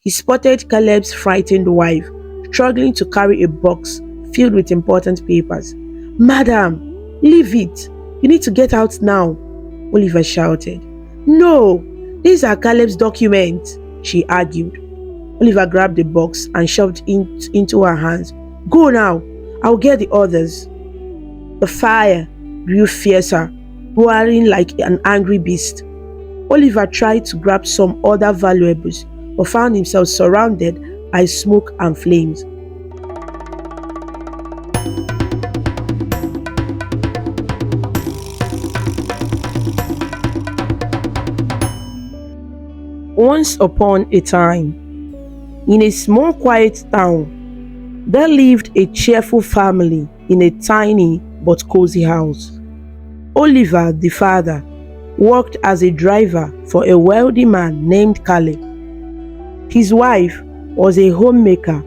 He spotted Caleb's frightened wife, struggling to carry a box filled with important papers. Madam, leave it. You need to get out now, Oliver shouted. No, these are Caleb's documents, she argued. Oliver grabbed the box and shoved it into her hands. Go now, I'll get the others. The fire grew fiercer, roaring like an angry beast. Oliver tried to grab some other valuables, but found himself surrounded by smoke and flames. Once upon a time, in a small quiet town, there lived a cheerful family in a tiny but cozy house. Oliver, the father, worked as a driver for a wealthy man named Caleb. His wife was a homemaker,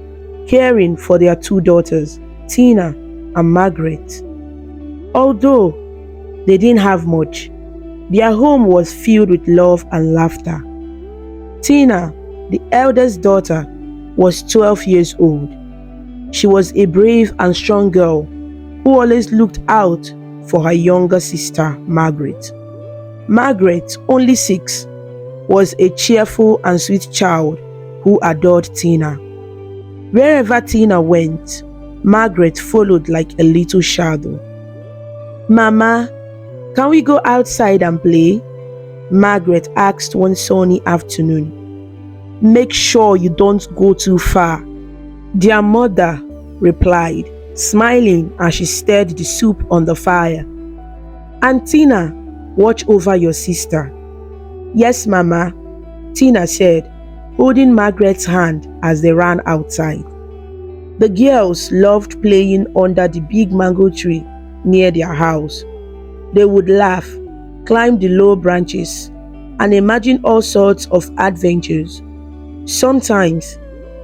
caring for their two daughters, Tina and Margaret. Although they didn't have much, their home was filled with love and laughter. Tina, the eldest daughter, was 12 years old. She was a brave and strong girl who always looked out for her younger sister, Margaret. Margaret, only 6, was a cheerful and sweet child who adored Tina. Wherever Tina went, Margaret followed like a little shadow. Mama, can we go outside and play? Margaret asked one sunny afternoon. Make sure you don't go too far, their mother replied, smiling as she stirred the soup on the fire. And Tina, watch over your sister. Yes, Mama, Tina said, holding Margaret's hand as they ran outside. The girls loved playing under the big mango tree near their house. They would laugh, climb the low branches, and imagine all sorts of adventures. Sometimes,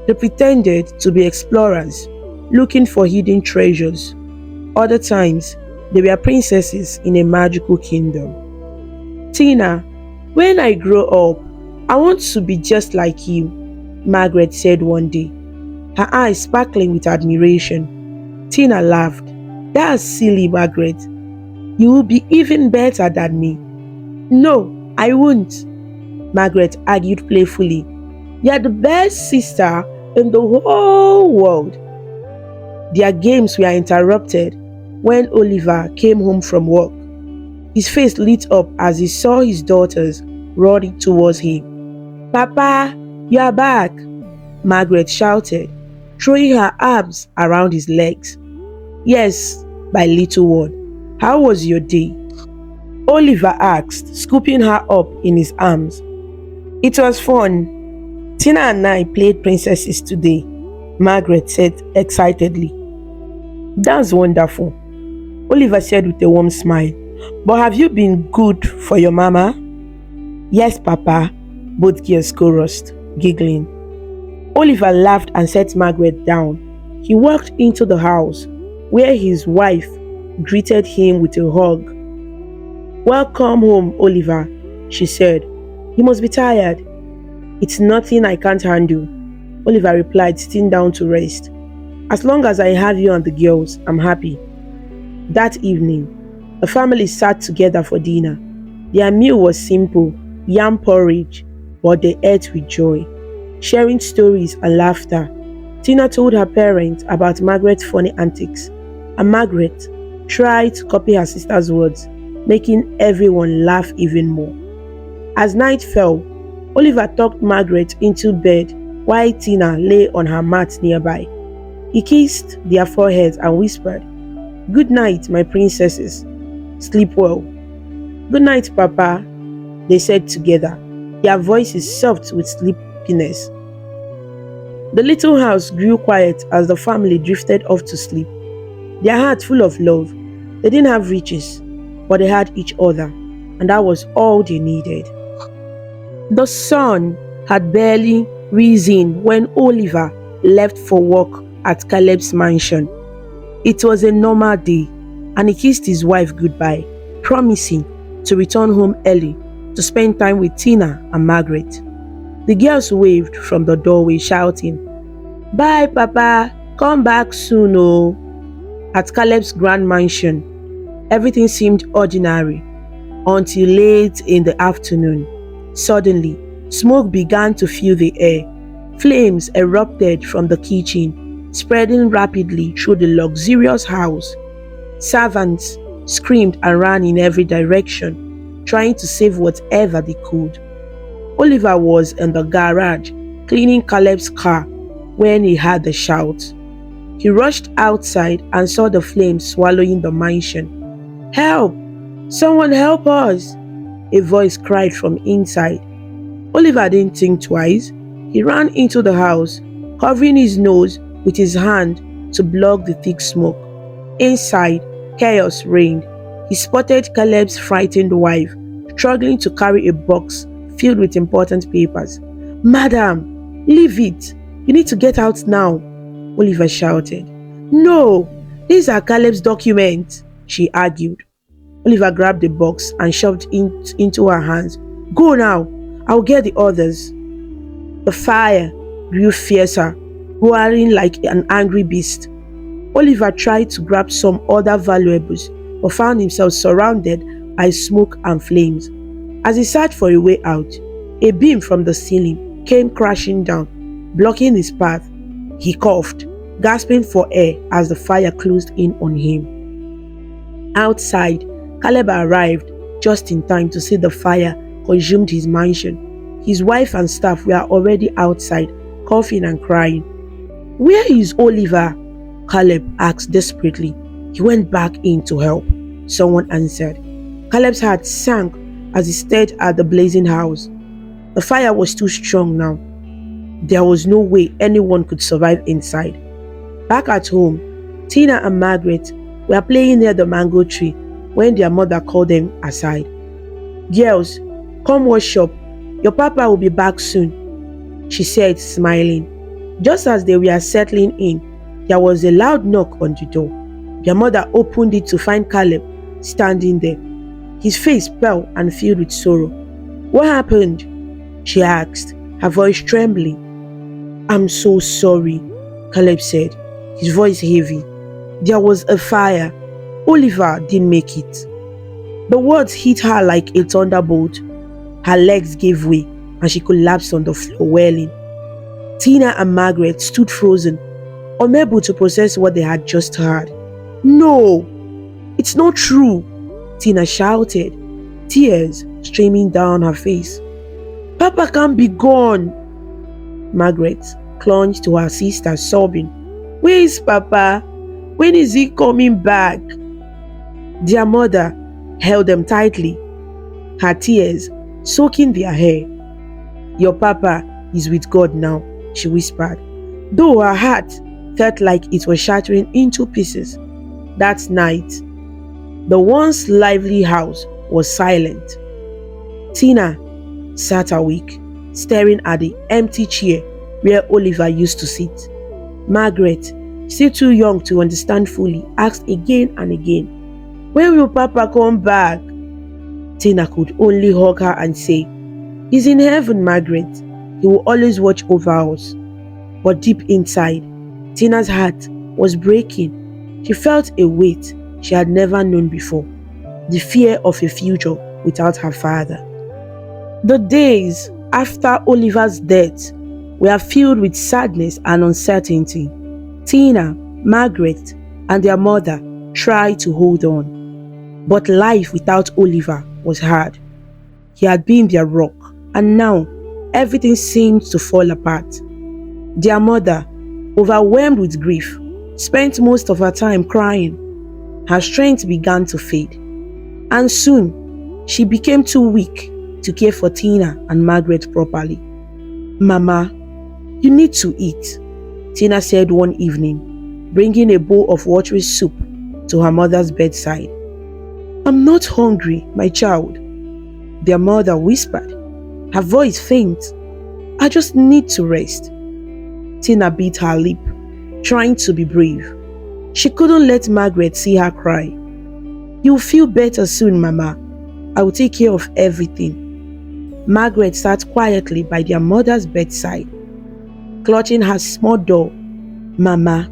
they pretended to be explorers, looking for hidden treasures. Other times, they were princesses in a magical kingdom. Tina, when I grow up, I want to be just like you, Margaret said one day, her eyes sparkling with admiration. Tina laughed. That's silly, Margaret. You will be even better than me. No, I won't, Margaret argued playfully. You're the best sister in the whole world. Their games were interrupted when Oliver came home from work. His face lit up as he saw his daughters running towards him. Papa, you are back, Margaret shouted, throwing her arms around his legs. Yes, my little one. How was your day? Oliver asked, scooping her up in his arms. It was fun. Tina and I played princesses today, Margaret said excitedly. That's wonderful, Oliver said with a warm smile. But have you been good for your mama? Yes, Papa, both girls chorused, giggling. Oliver laughed and set Margaret down. He walked into the house, where his wife greeted him with a hug. Welcome home, Oliver, she said. You must be tired. It's nothing I can't handle, Oliver replied, sitting down to rest. As long as I have you and the girls, I'm happy. That evening, the family sat together for dinner. Their meal was simple, yam porridge, but they ate with joy, sharing stories and laughter. Tina told her parents about Margaret's funny antics, and Margaret tried to copy her sister's words, making everyone laugh even more. As night fell, Oliver tucked Margaret into bed while Tina lay on her mat nearby. He kissed their foreheads and whispered, "Good night, my princesses. Sleep well." "Good night, Papa," they said together, their voices soft with sleepiness. The little house grew quiet as the family drifted off to sleep, their hearts full of love. They didn't have riches, but they had each other, and that was all they needed. The sun had barely risen when Oliver left for work at Caleb's mansion. It was a normal day, and he kissed his wife goodbye, promising to return home early to spend time with Tina and Margaret. The girls waved from the doorway, shouting, "Bye, Papa, come back soon, oh." At Caleb's grand mansion, everything seemed ordinary until late in the afternoon. Suddenly, smoke began to fill the air. Flames erupted from the kitchen, spreading rapidly through the luxurious house. Servants screamed and ran in every direction, trying to save whatever they could. Oliver was in the garage cleaning Caleb's car when he heard the shout. He rushed outside and saw the flames swallowing the mansion. "Help! Someone help us!" a voice cried from inside. Oliver didn't think twice. He ran into the house, covering his nose with his hand to block the thick smoke. Inside, chaos reigned. He spotted Caleb's frightened wife, struggling to carry a box filled with important papers. "Madam, leave it. You need to get out now," Oliver shouted. "No, these are Caleb's documents," she argued. Oliver grabbed the box and shoved it into her hands. "Go now. I'll get the others." The fire grew fiercer, roaring like an angry beast. Oliver tried to grab some other valuables, but found himself surrounded by smoke and flames. As he searched for a way out, a beam from the ceiling came crashing down, blocking his path. He coughed, gasping for air as the fire closed in on him. Outside, Caleb arrived just in time to see the fire consumed his mansion. His wife and staff were already outside, coughing and crying. "Where is Oliver?" Caleb asked desperately. "He went back in to help," someone answered. Caleb's heart sank as he stared at the blazing house. The fire was too strong now. There was no way anyone could survive inside. Back at home, Tina and Margaret were playing near the mango tree when their mother called them aside. "Girls, come wash up. Your papa will be back soon," she said, smiling. Just as they were settling in, there was a loud knock on the door. Their mother opened it to find Caleb standing there, his face pale and filled with sorrow. "What happened?" she asked, her voice trembling. "I'm so sorry," Caleb said, his voice heavy. "There was a fire. Oliver didn't make it." The words hit her like a thunderbolt. Her legs gave way and she collapsed on the floor, wailing. Tina and Margaret stood frozen, unable to process what they had just heard. "No, it's not true," Tina shouted, tears streaming down her face. "Papa can't be gone." Margaret clung to her sister, sobbing. "Where is Papa? When is he coming back?" Their mother held them tightly, her tears soaking their hair. "Your Papa is with God now," she whispered, though her heart felt like it was shattering into pieces. That night, the once lively house was silent. Tina sat awake, staring at the empty chair where Oliver used to sit. Margaret, still too young to understand fully, asked again and again, "When will Papa come back?" Tina could only hug her and say, "He's in heaven, Margaret. He will always watch over us." But deep inside, Tina's heart was breaking. She felt a weight she had never known before, the fear of a future without her father. The days after Oliver's death were filled with sadness and uncertainty. Tina, Margaret, and their mother tried to hold on. But life without Oliver was hard. He had been their rock, and now everything seemed to fall apart. Their mother, overwhelmed with grief, spent most of her time crying. Her strength began to fade, and soon she became too weak to care for Tina and Margaret properly. "Mama, you need to eat," Tina said one evening, bringing a bowl of watery soup to her mother's bedside. "I'm not hungry, my child," their mother whispered, her voice faint. "I just need to rest." Tina bit her lip, trying to be brave. She couldn't let Margaret see her cry. "You'll feel better soon, Mama. I will take care of everything." Margaret sat quietly by their mother's bedside, clutching her small doll. "Mama,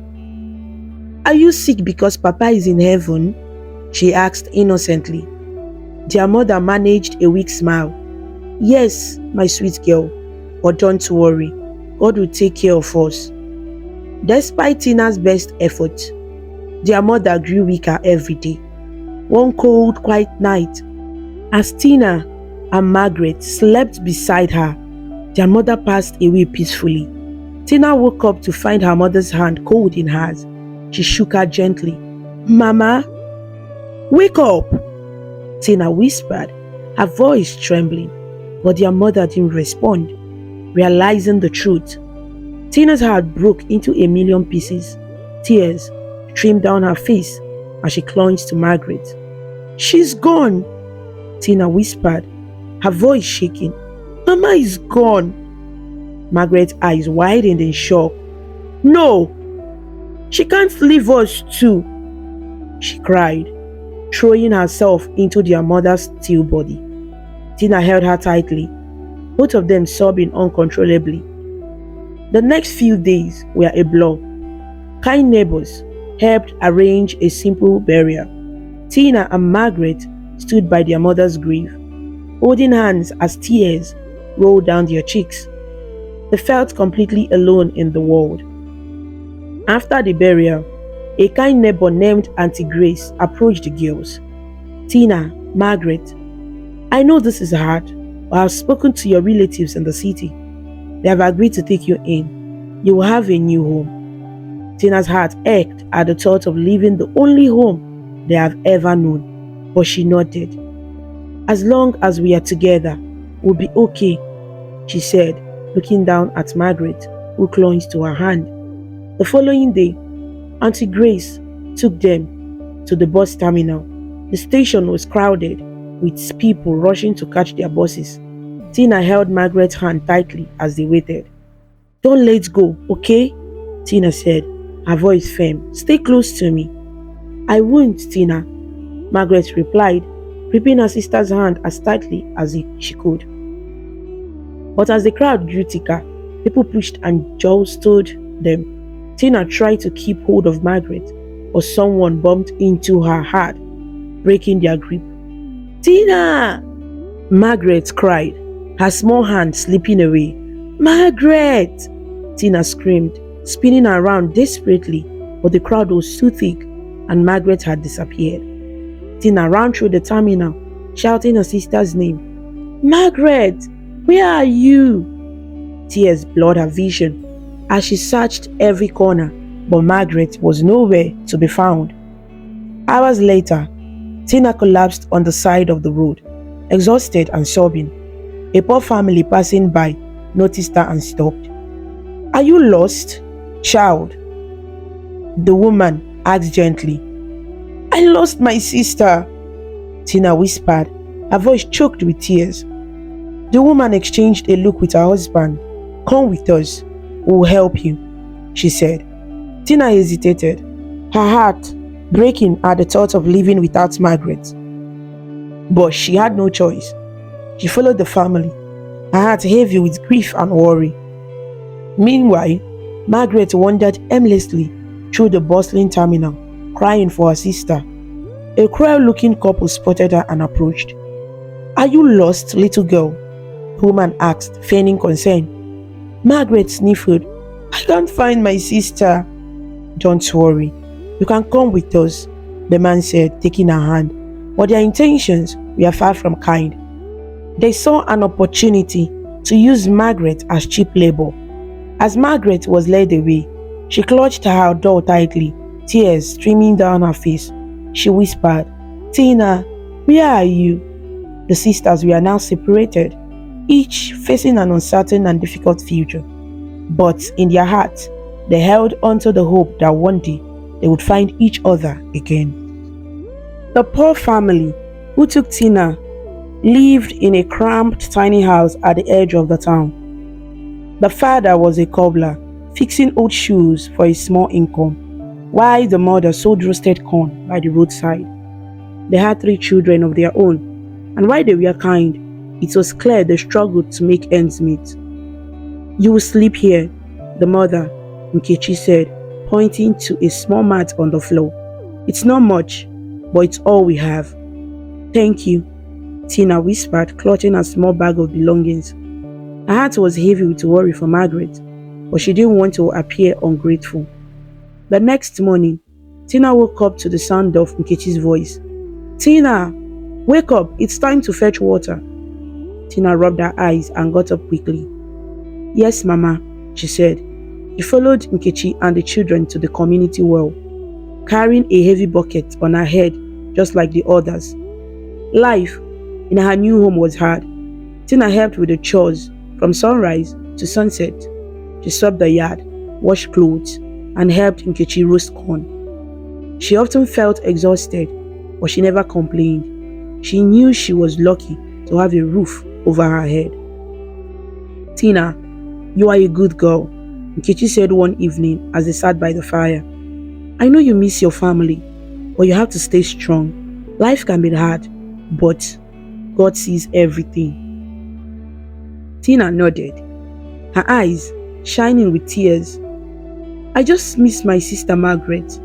are you sick because Papa is in heaven?" she asked innocently. Their mother managed a weak smile. "Yes, my sweet girl, but don't worry, God will take care of us." Despite Tina's best efforts, their mother grew weaker every day. One cold, quiet night, as Tina and Margaret slept beside her, their mother passed away peacefully. Tina woke up to find her mother's hand cold in hers. She shook her gently. "Mama, wake up!" Tina whispered, her voice trembling, but their mother didn't respond. Realizing the truth, Tina's heart broke into a million pieces. Tears streamed down her face as she clung to Margaret. "She's gone," Tina whispered, her voice shaking. "Mama is gone." Margaret's eyes widened in shock. "No, she can't leave us too," she cried, throwing herself into their mother's still body. Tina held her tightly, both of them sobbing uncontrollably. The next few days were a blur. Kind neighbors helped arrange a simple burial. Tina and Margaret stood by their mother's grave, holding hands as tears rolled down their cheeks. They felt completely alone in the world. After the burial, a kind neighbor named Auntie Grace approached the girls. "Tina, Margaret, I know this is hard, but I've spoken to your relatives in the city. They have agreed to take you in. You will have a new home." Tina's heart ached at the thought of leaving the only home they have ever known, but she nodded. "As long as we are together, we'll be okay," she said, looking down at Margaret, who clung to her hand. The following day, Auntie Grace took them to the bus terminal. The station was crowded, with people rushing to catch their buses. Tina held Margaret's hand tightly as they waited. "Don't let go, okay?" Tina said, her voice firm. "Stay close to me." "I won't, Tina," Margaret replied, gripping her sister's hand as tightly as she could. But as the crowd grew thicker, people pushed and jostled them. Tina tried to keep hold of Margaret, but someone bumped into her hard, breaking their grip. "Tina!" Margaret cried, her small hand slipping away. "Margaret!" Tina screamed, spinning around desperately, but the crowd was too thick and Margaret had disappeared. Tina ran through the terminal, shouting her sister's name. "Margaret, where are you?" Tears blurred her vision as she searched every corner, but Margaret was nowhere to be found. Hours later, Tina collapsed on the side of the road, exhausted and sobbing. A poor family passing by noticed her and stopped. "Are you lost, child?" the woman asked gently. "I lost my sister," Tina whispered, her voice choked with tears. The woman exchanged a look with her husband. "Come with us, we'll help you," she said. Tina hesitated, her heart breaking at the thought of living without Margaret. But she had no choice. She followed the family, her heart heavy with grief and worry. Meanwhile, Margaret wandered aimlessly through the bustling terminal, crying for her sister. A cruel-looking couple spotted her and approached. "Are you lost, little girl?" the woman asked, feigning concern. Margaret sniffled. "I can't find my sister." "Don't worry, you can come with us," the man said, taking her hand. But their intentions were far from kind. They saw an opportunity to use Margaret as cheap labor. As Margaret was led away, she clutched her doll tightly, tears streaming down her face. She whispered, "Tina, where are you?" The sisters were now separated, each facing an uncertain and difficult future. But in their hearts, they held onto the hope that one day they would find each other again. The poor family who took Tina lived in a cramped tiny house at the edge of the town. The father was a cobbler, fixing old shoes for a small income, while the mother sold roasted corn by the roadside. They had 3 children of their own, and while they were kind, It was clear they struggled to make ends meet. "You will sleep here," the mother, Nkechi said, pointing to a small mat on the floor. "It's not much, but it's all we have." "Thank you," Tina whispered, clutching a small bag of belongings. Her heart was heavy with worry for Margaret, but she didn't want to appear ungrateful. The next morning, Tina woke up to the sound of Nkechi's voice. "Tina, wake up, it's time to fetch water." Tina rubbed her eyes and got up quickly. "Yes, Mama," she said. She followed Nkechi and the children to the community well, carrying a heavy bucket on her head just like the others. Life in her new home was hard. Tina helped with the chores from sunrise to sunset. She swept the yard, washed clothes, and helped Nkechi roast corn. She often felt exhausted, but she never complained. She knew she was lucky to have a roof over her head. "Tina, you are a good girl," Nkechi said one evening as they sat by the fire. "I know you miss your family, but you have to stay strong. Life can be hard, but God sees everything." Tina nodded, her eyes shining with tears. "I just miss my sister Margaret,"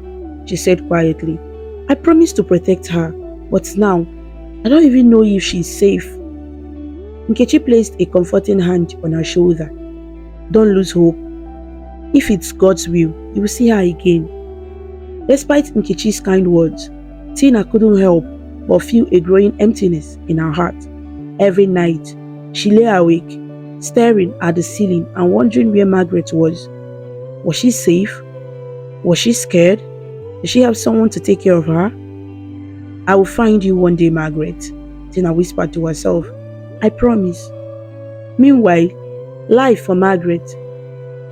she said quietly. "I promised to protect her, but now I don't even know if she's safe." Nkechi placed a comforting hand on her shoulder. "Don't lose hope. If it's God's will, you will see her again." Despite Nkechi's kind words, Tina couldn't help but feel a growing emptiness in her heart. Every night, she lay awake, staring at the ceiling and wondering where Margaret was. Was she safe? Was she scared? Did she have someone to take care of her? "I will find you one day, Margaret," Tina whispered to herself. "I promise." Meanwhile, life for Margaret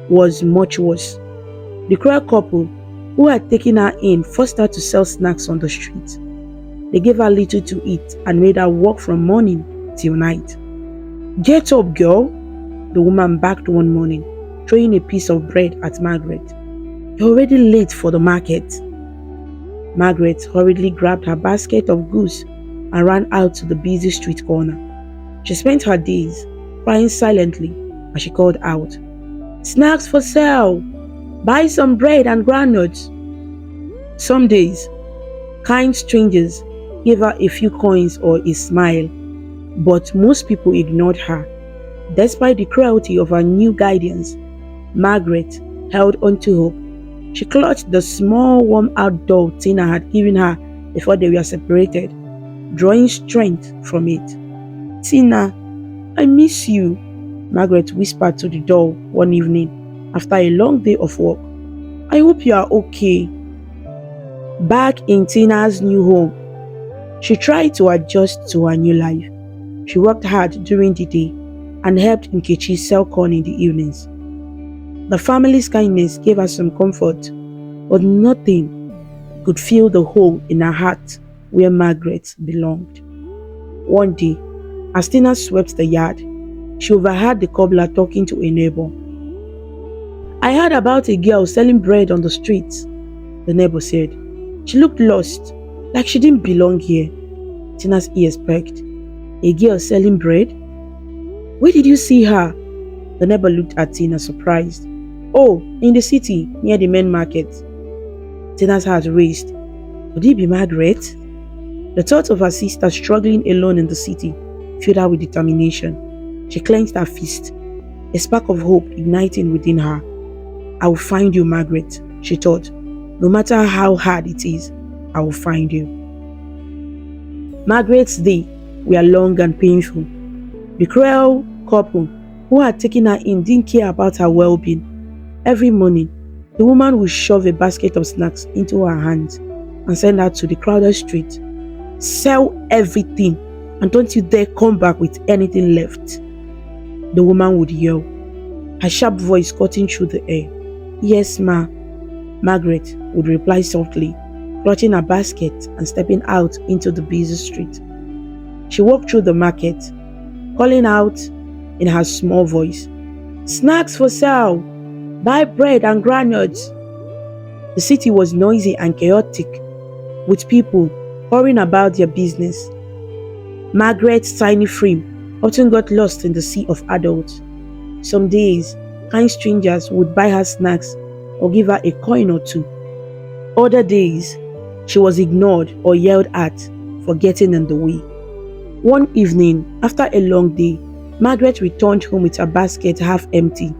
was much worse. The cruel couple who had taken her in forced her to sell snacks on the street. They gave her little to eat and made her work from morning till night. "Get up, girl," the woman barked one morning, throwing a piece of bread at Margaret. "You're already late for the market." Margaret hurriedly grabbed her basket of goods and ran out to the busy street corner. She spent her days crying silently as she called out, "Snacks for sale! Buy some bread and groundnuts." Some days, kind strangers gave her a few coins or a smile, but most people ignored her. Despite the cruelty of her new guardians, Margaret held on to hope. She clutched the small worn-out doll Tina had given her before they were separated, drawing strength from it. "Tina, I miss you," Margaret whispered to the doll one evening after a long day of work. "I hope you are okay." Back in Tina's new home, she tried to adjust to her new life. She worked hard during the day and helped Nkechi sell corn in the evenings. The family's kindness gave her some comfort, but nothing could fill the hole in her heart where Margaret belonged. One day, as Tina swept the yard, she overheard the cobbler talking to a neighbor. "I heard about a girl selling bread on the street," the neighbor said. "She looked lost, like she didn't belong here." Tina's ears perked. "A girl selling bread? Where did you see her?" The neighbor looked at Tina, surprised. "Oh, in the city, near the main market." Tina's heart raced. Could it be Margaret? The thought of her sister struggling alone in the city filled her with determination. She clenched her fist, a spark of hope igniting within her. "I will find you, Margaret," she thought. "No matter how hard it is, I will find you." Margaret's days were long and painful. The cruel couple who had taken her in didn't care about her well-being. Every morning, the woman would shove a basket of snacks into her hands and send her to the crowded street. "Sell everything and don't you dare come back with anything left," the woman would yell, her sharp voice cutting through the air. "Yes, ma," Margaret would reply softly, clutching her basket and stepping out into the busy street. She walked through the market, calling out in her small voice, "Snacks for sale! Buy bread and groundnuts!" The city was noisy and chaotic, with people hurrying about their business. Margaret's tiny frame often got lost in the sea of adults. Some days, kind strangers would buy her snacks or give her a coin or two. Other days, she was ignored or yelled at for getting in the way. One evening, after a long day, Margaret returned home with her basket half empty.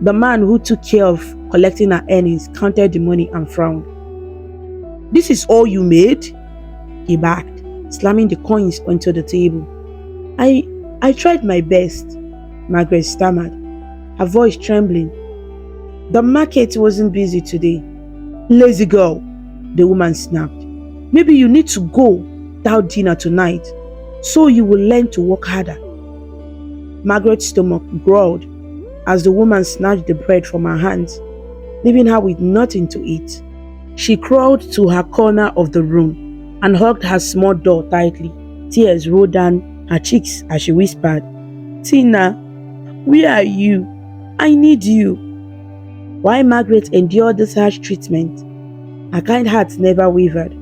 The man who took care of collecting her earnings counted the money and frowned. "This is all you made?" he barked, slamming the coins onto the table. I tried my best," Margaret stammered, her voice trembling. "The market wasn't busy today." "Lazy girl," the woman snapped. "Maybe you need to go without dinner tonight so you will learn to work harder." Margaret's stomach growled as the woman snatched the bread from her hands, leaving her with nothing to eat. She crawled to her corner of the room and hugged her small door tightly. Tears rolled down her cheeks as she whispered, "Tina, where are you? I need you." While Margaret endured this harsh treatment, her kind heart never wavered.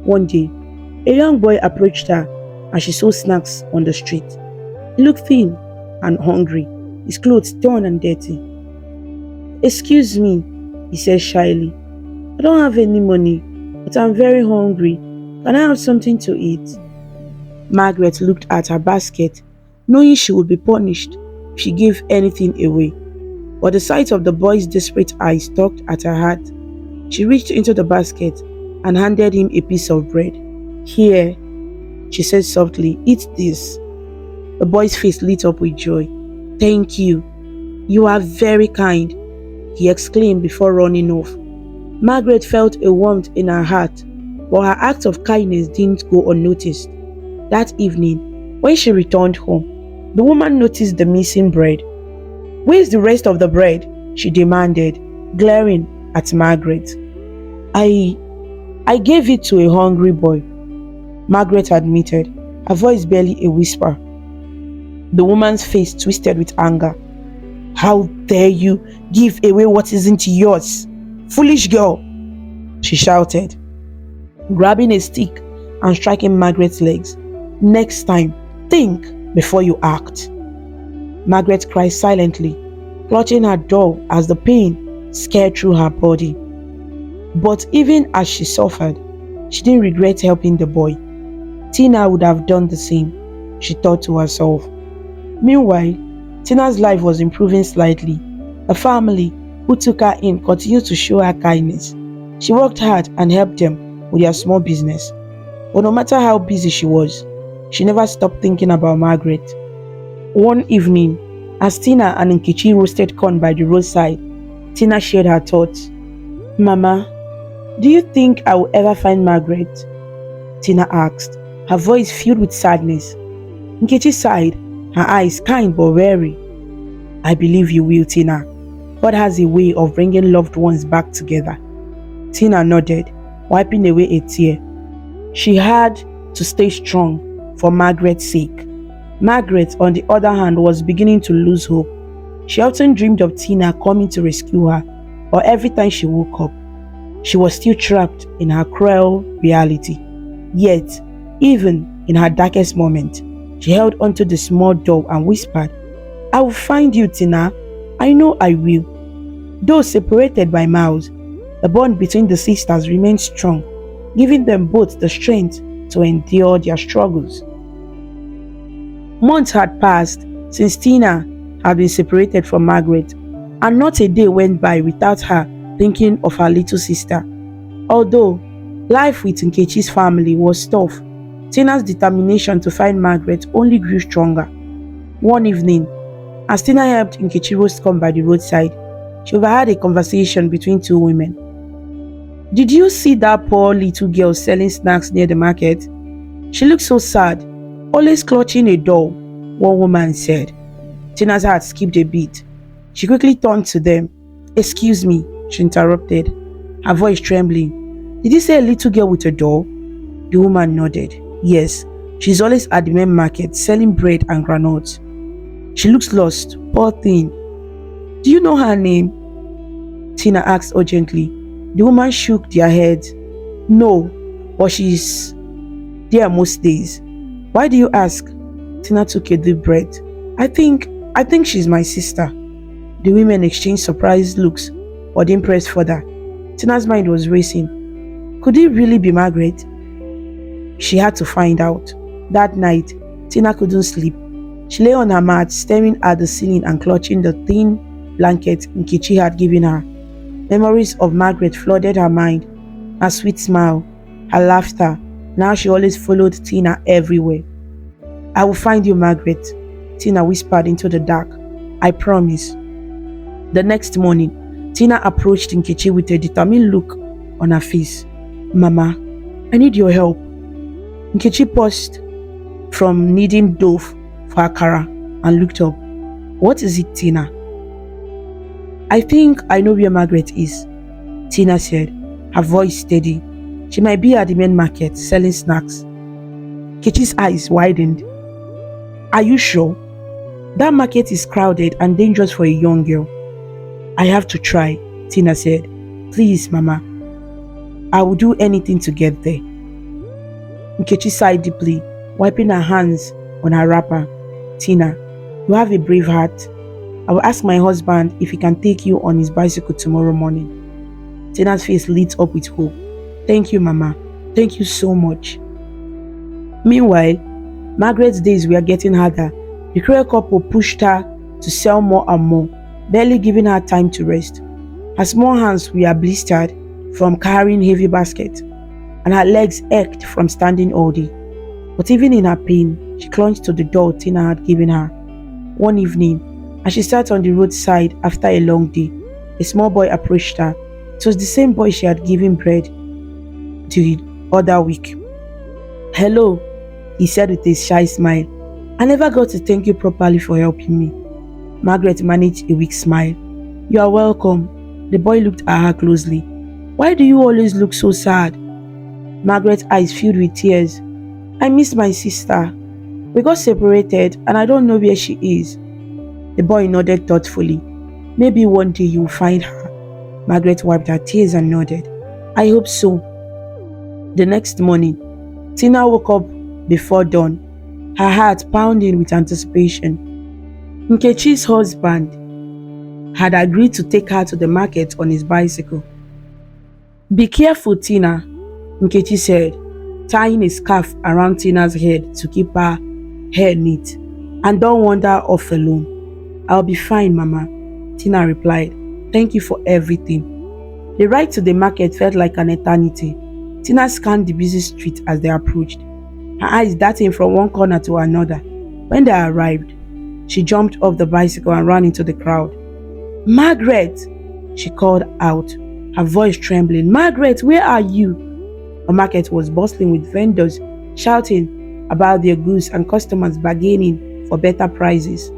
One day, a young boy approached her as she sold snacks on the street. He looked thin and hungry, his clothes torn and dirty. "Excuse me," he said shyly. "I don't have any money, but I'm very hungry. Can I have something to eat?" Margaret looked at her basket, knowing she would be punished if she gave anything away. But the sight of the boy's desperate eyes tugged at her heart. She reached into the basket and handed him a piece of bread. "Here," she said softly, "eat this." The boy's face lit up with joy. "Thank you. You are very kind," he exclaimed before running off. Margaret felt a warmth in her heart, but her act of kindness didn't go unnoticed. That evening, when she returned home, the woman noticed the missing bread. "Where's the rest of the bread?" she demanded, glaring at Margaret. I gave it to a hungry boy," Margaret admitted, her voice barely a whisper. The woman's face twisted with anger. "How dare you give away what isn't yours? Foolish girl!" she shouted, grabbing a stick and striking Margaret's legs. "Next time, think before you act." Margaret cried silently, clutching her doll as the pain scared through her body. But even as she suffered, she didn't regret helping the boy. Tina would have done the same, she thought to herself. Meanwhile, Tina's life was improving slightly. The family who took her in continued to show her kindness. She worked hard and helped them with their small business. But no matter how busy she was, she never stopped thinking about Margaret. One evening, as Tina and Nkechi roasted corn by the roadside, Tina shared her thoughts. "Mama, do you think I will ever find Margaret?" Tina asked, her voice filled with sadness. Nkechi sighed, her eyes kind but wary. "I believe you will, Tina. God has a way of bringing loved ones back together." Tina nodded, wiping away a tear. She had to stay strong for Margaret's sake. Margaret, on the other hand, was beginning to lose hope. She often dreamed of Tina coming to rescue her, but every time she woke up, she was still trapped in her cruel reality. Yet, even in her darkest moment, she held onto the small doll and whispered, "I will find you, Tina. I know I will." Though separated by miles, the bond between the sisters remained strong, giving them both the strength to endure their struggles. Months had passed since Tina had been separated from Margaret, and not a day went by without her thinking of her little sister. Although life with Nkechi's family was tough, Tina's determination to find Margaret only grew stronger. One evening, as Tina helped Nkechi roast corn by the roadside, she overheard a conversation between two women. "Did you see that poor little girl selling snacks near the market? She looks so sad, always clutching a doll," one woman said. Tina's heart skipped a beat. She quickly turned to them. "Excuse me," she interrupted, her voice trembling. "Did you say a little girl with a doll?" The woman nodded. "Yes, she's always at the main market selling bread and granules. She looks lost, poor thing. Do you know her name?" Tina asked urgently. The woman shook their head. "No, but she's there most days." "Why do you ask?" Tina took a deep breath. I think, I think she's my sister. The women exchanged surprised looks, but didn't press further. Tina's mind was racing. Could it really be Margaret? She had to find out. That night, Tina couldn't sleep. She lay on her mat, staring at the ceiling and clutching the thin blanket Nkechi had given her. Memories of Margaret flooded her mind. Her sweet smile, her laughter. Now she always followed Tina everywhere. I will find you, Margaret, Tina whispered into the dark. I promise. The next morning, Tina approached Nkechi with a determined look on her face. Mama, I need your help. Nkechi paused from kneading dough for akara and looked up. What is it, Tina? I think I know where Margaret is, Tina said, her voice steady. She might be at the main market selling snacks. Nkechi's eyes widened. Are you sure? That market is crowded and dangerous for a young girl. I have to try, Tina said. Please, Mama. I will do anything to get there. Nkechi sighed deeply, wiping her hands on her wrapper. Tina, you have a brave heart. I will ask my husband if he can take you on his bicycle tomorrow morning. Tina's face lit up with hope. Thank you, Mama. Thank you so much. Meanwhile, Margaret's days were getting harder. The cruel couple pushed her to sell more and more, barely giving her time to rest. Her small hands were blistered from carrying heavy baskets, and her legs ached from standing all day. But even in her pain, she clung to the doll Tina had given her. One evening, as she sat on the roadside after a long day, a small boy approached her. It was the same boy she had given bread the other week. Hello, he said with a shy smile. I never got to thank you properly for helping me. Margaret managed a weak smile. You are welcome. The boy looked at her closely. Why do you always look so sad? Margaret's eyes filled with tears. I miss my sister. We got separated and I don't know where she is. The boy nodded thoughtfully. Maybe one day you will find her. Margaret wiped her tears and nodded. I hope so. The next morning, Tina woke up before dawn, her heart pounding with anticipation. Nkechi's husband had agreed to take her to the market on his bicycle. Be careful, Tina, Nkechi said, tying a scarf around Tina's head to keep her hair neat. And don't wander off alone. I'll be fine, Mama, Tina replied. Thank you for everything. The ride to the market felt like an eternity. Tina scanned the busy street as they approached, her eyes darting from one corner to another. When they arrived, she jumped off the bicycle and ran into the crowd. Margaret, she called out, her voice trembling. Margaret, where are you? The market was bustling with vendors shouting about their goods and customers bargaining for better prices.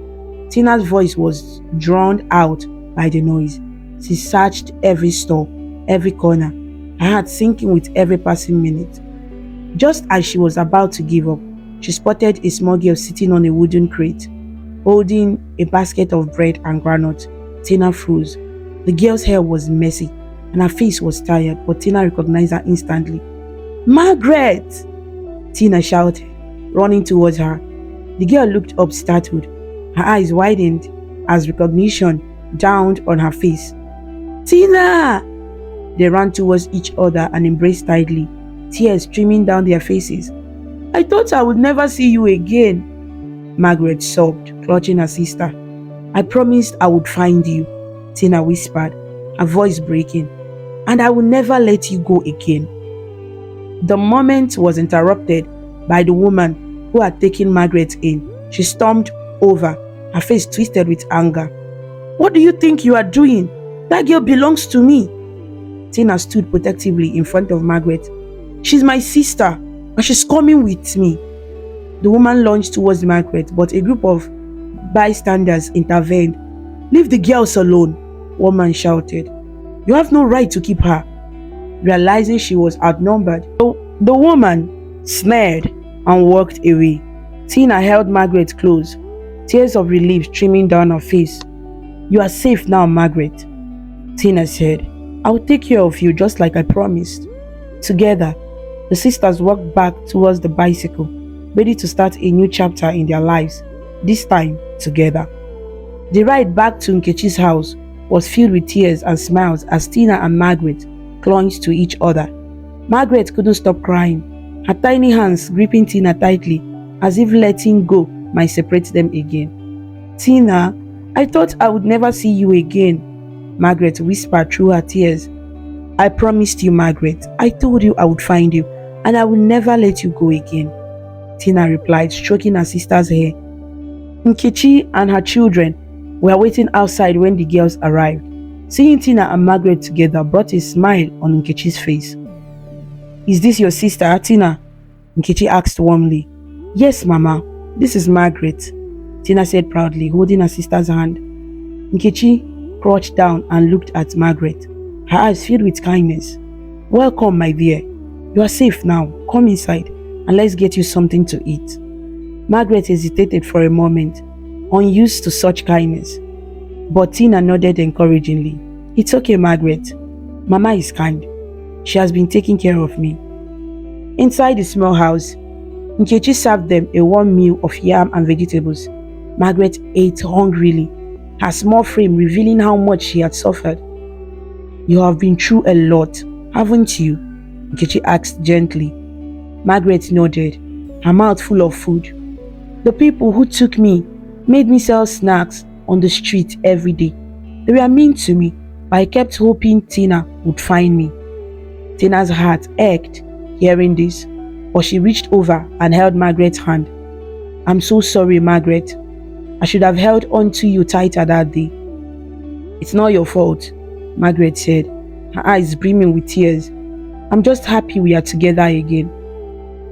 Tina's voice was drowned out by the noise. She searched every store, every corner, her heart sinking with every passing minute. Just as she was about to give up, she spotted a small girl sitting on a wooden crate, holding a basket of bread and granules. Tina froze. The girl's hair was messy and her face was tired, but Tina recognized her instantly. Margaret! Tina shouted, running towards her. The girl looked up startled. Her eyes widened as recognition dawned on her face. Tina! They ran towards each other and embraced tightly, tears streaming down their faces. I thought I would never see you again, Margaret sobbed, clutching her sister. I promised I would find you, Tina whispered, her voice breaking, and I will never let you go again. The moment was interrupted by the woman who had taken Margaret in. She stormed over, her face twisted with anger. What do you think you are doing? That girl belongs to me. Tina stood protectively in front of Margaret. She's my sister, and she's coming with me. The woman lunged towards Margaret, but a group of bystanders intervened. Leave the girls alone, one man shouted. You have no right to keep her. Realizing she was outnumbered, the woman sneered and walked away. Tina held Margaret close, tears of relief streaming down her face. You are safe now, Margaret, Tina said. I will take care of you just like I promised. Together, the sisters walked back towards the bicycle. ready to start a new chapter in their lives, this time together. The ride back to Nkechi's house was filled with tears and smiles as Tina and Margaret clung to each other. Margaret couldn't stop crying, her tiny hands gripping Tina tightly as if letting go might separate them again. "Tina, I thought I would never see you again," Margaret whispered through her tears. "I promised you, Margaret. I told you I would find you and I will never let you go again," Tina replied, stroking her sister's hair. Nkechi and her children were waiting outside when the girls arrived. Seeing Tina and Margaret together brought a smile on Nkechi's face. "Is this your sister, Tina?" Nkechi asked warmly. "Yes, Mama. This is Margaret," Tina said proudly, holding her sister's hand. Nkechi crouched down and looked at Margaret, her eyes filled with kindness. "Welcome, my dear. You are safe now. Come inside and let's get you something to eat." Margaret hesitated for a moment, unused to such kindness. But Tina nodded encouragingly. "It's okay, Margaret. Mama is kind. She has been taking care of me." Inside the small house, Nkechi served them a warm meal of yam and vegetables. Margaret ate hungrily, her small frame revealing how much she had suffered. "You have been through a lot, haven't you?" Nkechi asked gently. Margaret nodded, her mouth full of food. "The people who took me made me sell snacks on the street every day. They were mean to me, but I kept hoping Tina would find me." Tina's heart ached hearing this, but she reached over and held Margaret's hand. "I'm so sorry, Margaret. I should have held on to you tighter that day." "It's not your fault," Margaret said, her eyes brimming with tears. "I'm just happy we are together again."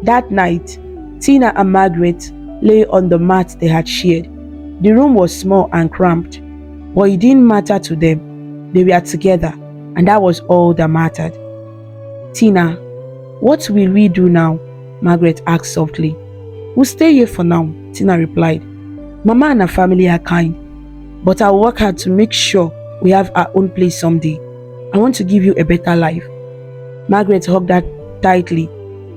That night, Tina and Margaret lay on the mat they had shared. The room was small and cramped, but it didn't matter to them. They were together, and that was all that mattered. "Tina, what will we do now?" Margaret asked softly. "We'll stay here for now," Tina replied. "Mama and her family are kind, but I'll work hard to make sure we have our own place someday. I want to give you a better life." Margaret hugged her tightly.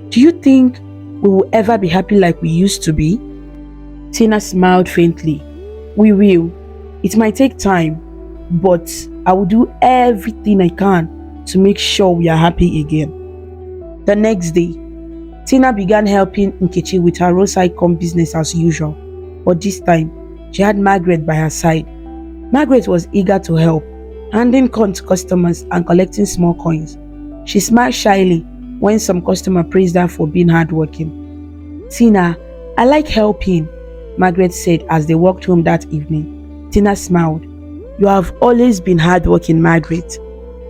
"Do you think we will ever be happy like we used to be?" Tina smiled faintly. "We will. It might take time, but I will do everything I can to make sure we are happy again." The next day, Tina began helping Nkechi with her roadside corn business as usual, but this time, she had Margaret by her side. Margaret was eager to help, handing corn to customers and collecting small coins. She smiled shyly when some customer praised her for being hardworking. "Tina, I like helping," Margaret said as they walked home that evening. Tina smiled. "You have always been hardworking, Margaret,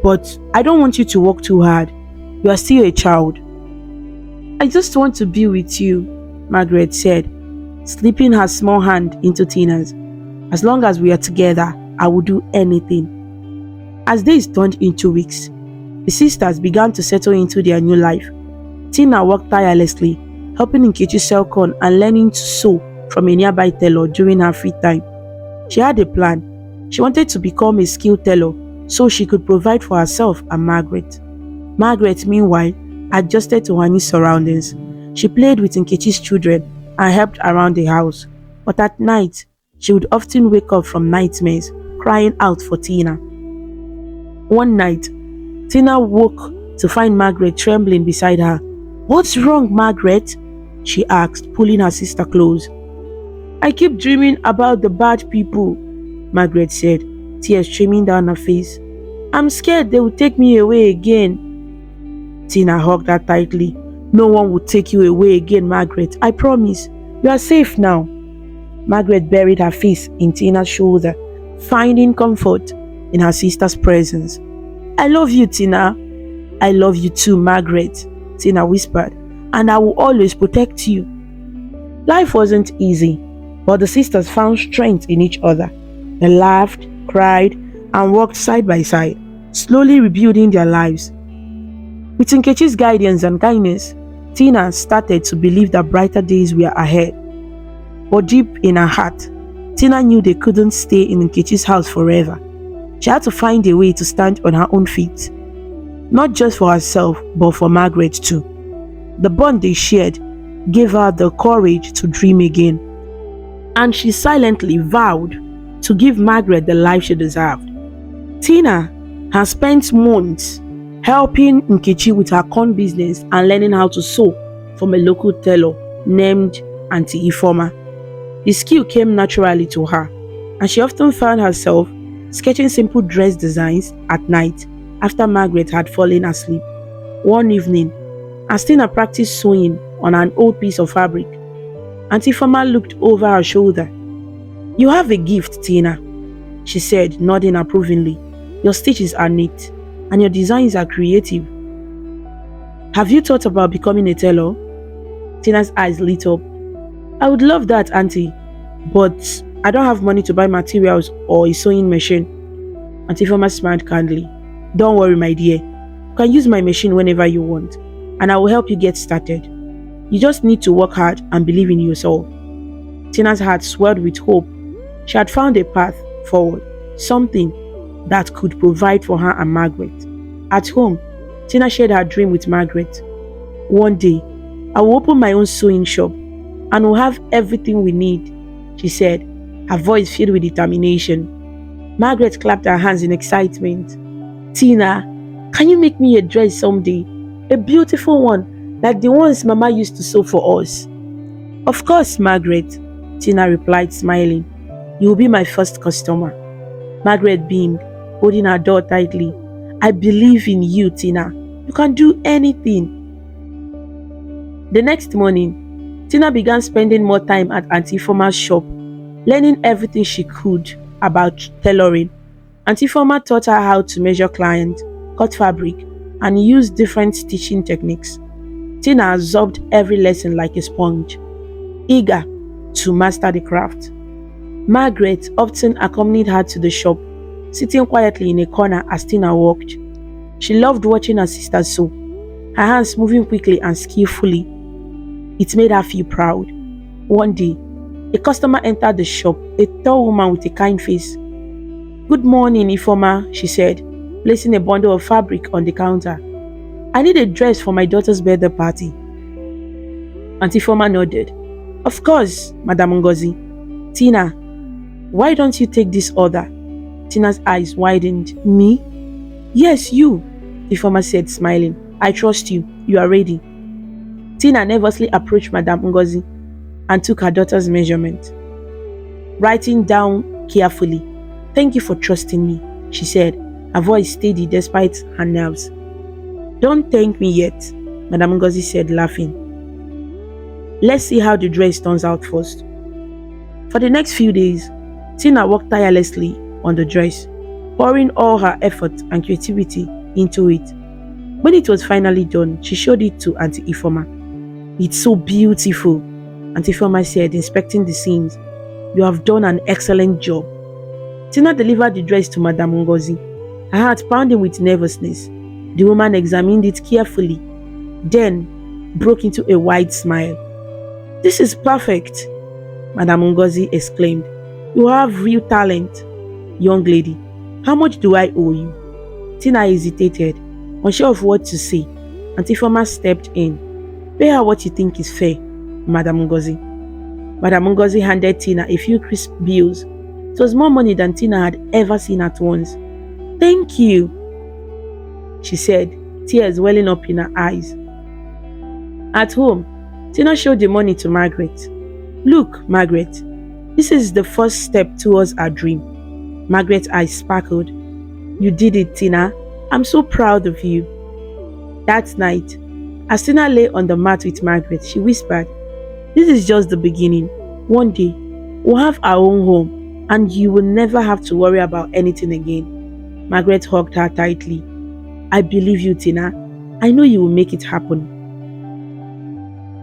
but I don't want you to work too hard. You are still a child." "I just want to be with you," Margaret said, slipping her small hand into Tina's. "As long as we are together, I will do anything." As days turned into weeks, the sisters began to settle into their new life. Tina worked tirelessly, helping Nkechi sell corn and learning to sew from a nearby tailor during her free time. She had a plan. She wanted to become a skilled tailor so she could provide for herself and Margaret. Margaret, meanwhile, adjusted to her new surroundings. She played with Nkechi's children and helped around the house. But at night, she would often wake up from nightmares, crying out for Tina. One night, Tina woke to find Margaret trembling beside her. "What's wrong, Margaret?" she asked, pulling her sister close. "I keep dreaming about the bad people," Margaret said, tears streaming down her face. "I'm scared they will take me away again." Tina hugged her tightly. "No one will take you away again, Margaret. I promise. You are safe now." Margaret buried her face in Tina's shoulder, finding comfort in her sister's presence. "I love you, Tina." "I love you too, Margaret," Tina whispered, "and I will always protect you." Life wasn't easy, but the sisters found strength in each other. They laughed, cried, and worked side by side, slowly rebuilding their lives. With Nkechi's guidance and kindness, Tina started to believe that brighter days were ahead. But deep in her heart, Tina knew they couldn't stay in Nkechi's house forever. She had to find a way to stand on her own feet. Not just for herself, but for Margaret too. The bond they shared gave her the courage to dream again, and she silently vowed to give Margaret the life she deserved. Tina has spent months helping Nkechi with her corn business and learning how to sew from a local tailor named Auntie Ifoma. The skill came naturally to her, and she often found herself sketching simple dress designs at night after Margaret had fallen asleep. One evening, as Tina practiced sewing on an old piece of fabric, Auntie Ifoma looked over her shoulder. "You have a gift, Tina," she said, nodding approvingly. "Your stitches are neat, and your designs are creative. Have you thought about becoming a tailor?" Tina's eyes lit up. "I would love that, Auntie, but I don't have money to buy materials or a sewing machine." Auntie Ifoma smiled kindly. "Don't worry, my dear. You can use my machine whenever you want, and I will help you get started. You just need to work hard and believe in yourself." Tina's heart swelled with hope. She had found a path forward, something that could provide for her and Margaret. At home, Tina shared her dream with Margaret. "One day, I will open my own sewing shop and we'll have everything we need," she said, her voice filled with determination. Margaret clapped her hands in excitement. "Tina, can you make me a dress someday? A beautiful one, like the ones Mama used to sew for us?" "Of course, Margaret," Tina replied, smiling. "You will be my first customer." Margaret beamed, holding her door tightly. "I believe in you, Tina. You can do anything." The next morning, Tina began spending more time at Auntie Ifoma's shop, learning everything she could about tailoring. Auntie Ifoma taught her how to measure clients, cut fabric, and use different stitching techniques. Tina absorbed every lesson like a sponge, eager to master the craft. Margaret often accompanied her to the shop, sitting quietly in a corner as Tina worked. She loved watching her sister sew, her hands moving quickly and skillfully. It made her feel proud. One day, a customer entered the shop, a tall woman with a kind face. "Good morning, Ifoma," she said, placing a bundle of fabric on the counter. "I need a dress for my daughter's birthday party." Auntie Ifoma nodded. "Of course, Madam Ngozi. Tina, why don't you take this order?" Tina's eyes widened. "Me?" "Yes, you," Ifoma said, smiling. "I trust you. You are ready." Tina nervously approached Madam Ngozi and took her daughter's measurement. Writing down carefully, "Thank you for trusting me," she said, her voice steady despite her nerves. "Don't thank me yet," Madam Ngozi said, laughing. "Let's see how the dress turns out first." For the next few days, Tina worked tirelessly on the dress, pouring all her effort and creativity into it. When it was finally done, she showed it to Auntie Ifoma. "It's so beautiful," Auntie Ifoma said, inspecting the seams. "You have done an excellent job." Tina delivered the dress to Madam Ngozi, her heart pounding with nervousness. The woman examined it carefully, then broke into a wide smile. "This is perfect," Madam Ngozi exclaimed. "You have real talent, young lady. How much do I owe you?" Tina hesitated, unsure of what to say. Auntie Ifoma stepped in. "Pay her what you think is fair, Madam Ngozi." Madam Ngozi handed Tina a few crisp bills. It was more money than Tina had ever seen at once. "Thank you," she said, tears welling up in her eyes. At home, Tina showed the money to Margaret. "Look, Margaret, this is the first step towards our dream." Margaret's eyes sparkled. "You did it, Tina. I'm so proud of you." That night, as Tina lay on the mat with Margaret, she whispered, "This is just the beginning. One day, we'll have our own home, and you will never have to worry about anything again." Margaret hugged her tightly. "I believe you, Tina. I know you will make it happen."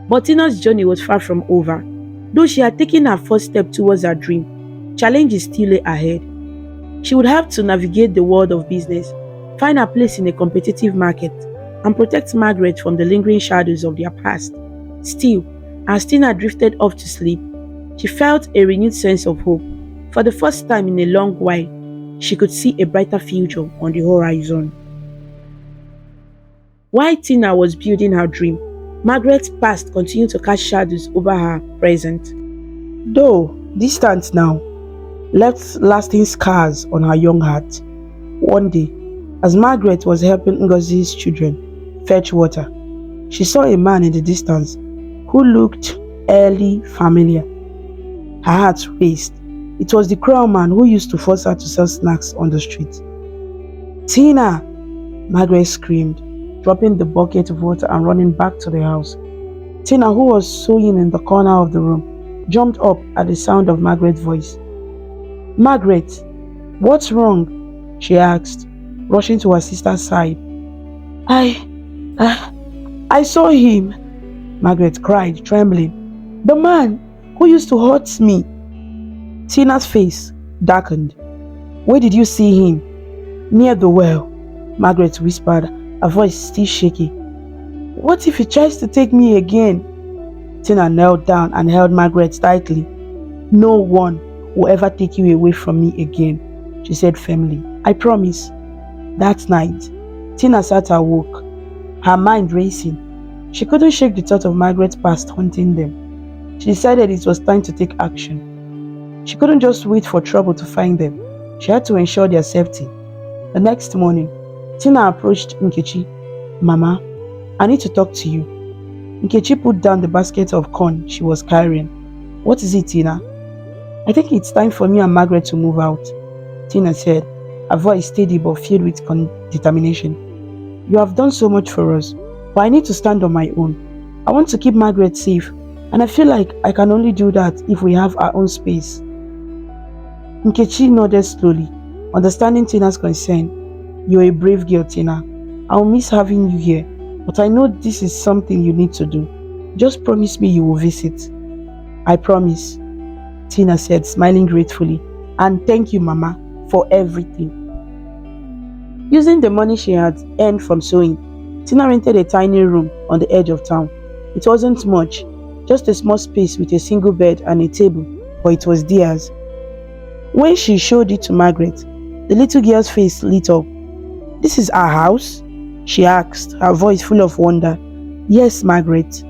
But Tina's journey was far from over. Though she had taken her first step towards her dream, challenges still lay ahead. She would have to navigate the world of business, find her place in a competitive market, and protect Margaret from the lingering shadows of their past. Still, as Tina drifted off to sleep, she felt a renewed sense of hope. For the first time in a long while, she could see a brighter future on the horizon. While Tina was building her dream, Margaret's past continued to cast shadows over her present, though distant now, left lasting scars on her young heart. One day, as Margaret was helping Ngozi's children fetch water, she saw a man in the distance who looked eerily familiar. Her heart raced. It was the cruel man who used to force her to sell snacks on the street. "Tina!" Margaret screamed, dropping the bucket of water and running back to the house. Tina, who was sewing in the corner of the room, jumped up at the sound of Margaret's voice. "Margaret, what's wrong?" she asked, rushing to her sister's side. I, I, I saw him," Margaret cried, trembling. "The man who used to hurt me." Tina's face darkened. "Where did you see him?" "Near the well," Margaret whispered, her voice still shaky. "What if he tries to take me again?" Tina knelt down and held Margaret tightly. "No one will ever take you away from me again," she said firmly. "I promise." That night, Tina sat awoke, her mind racing. She couldn't shake the thought of Margaret's past haunting them. She decided it was time to take action. She couldn't just wait for trouble to find them. She had to ensure their safety. The next morning, Tina approached Nkechi. "Mama, I need to talk to you." Nkechi put down the basket of corn she was carrying. "What is it, Tina?" "I think it's time for me and Margaret to move out," Tina said, her voice steady but filled with determination. "You have done so much for us, but I need to stand on my own. I want to keep Margaret safe, and I feel like I can only do that if we have our own space." Nkechi nodded slowly, understanding Tina's concern. "You're a brave girl, Tina. I'll miss having you here, but I know this is something you need to do. Just promise me you will visit." "I promise," Tina said, smiling gratefully. "And thank you, Mama, for everything." Using the money she had earned from sewing, Tina rented a tiny room on the edge of town. It wasn't much, just a small space with a single bed and a table, but it was theirs. When she showed it to Margaret, the little girl's face lit up. "This is our house?" she asked, her voice full of wonder. "Yes, Margaret,"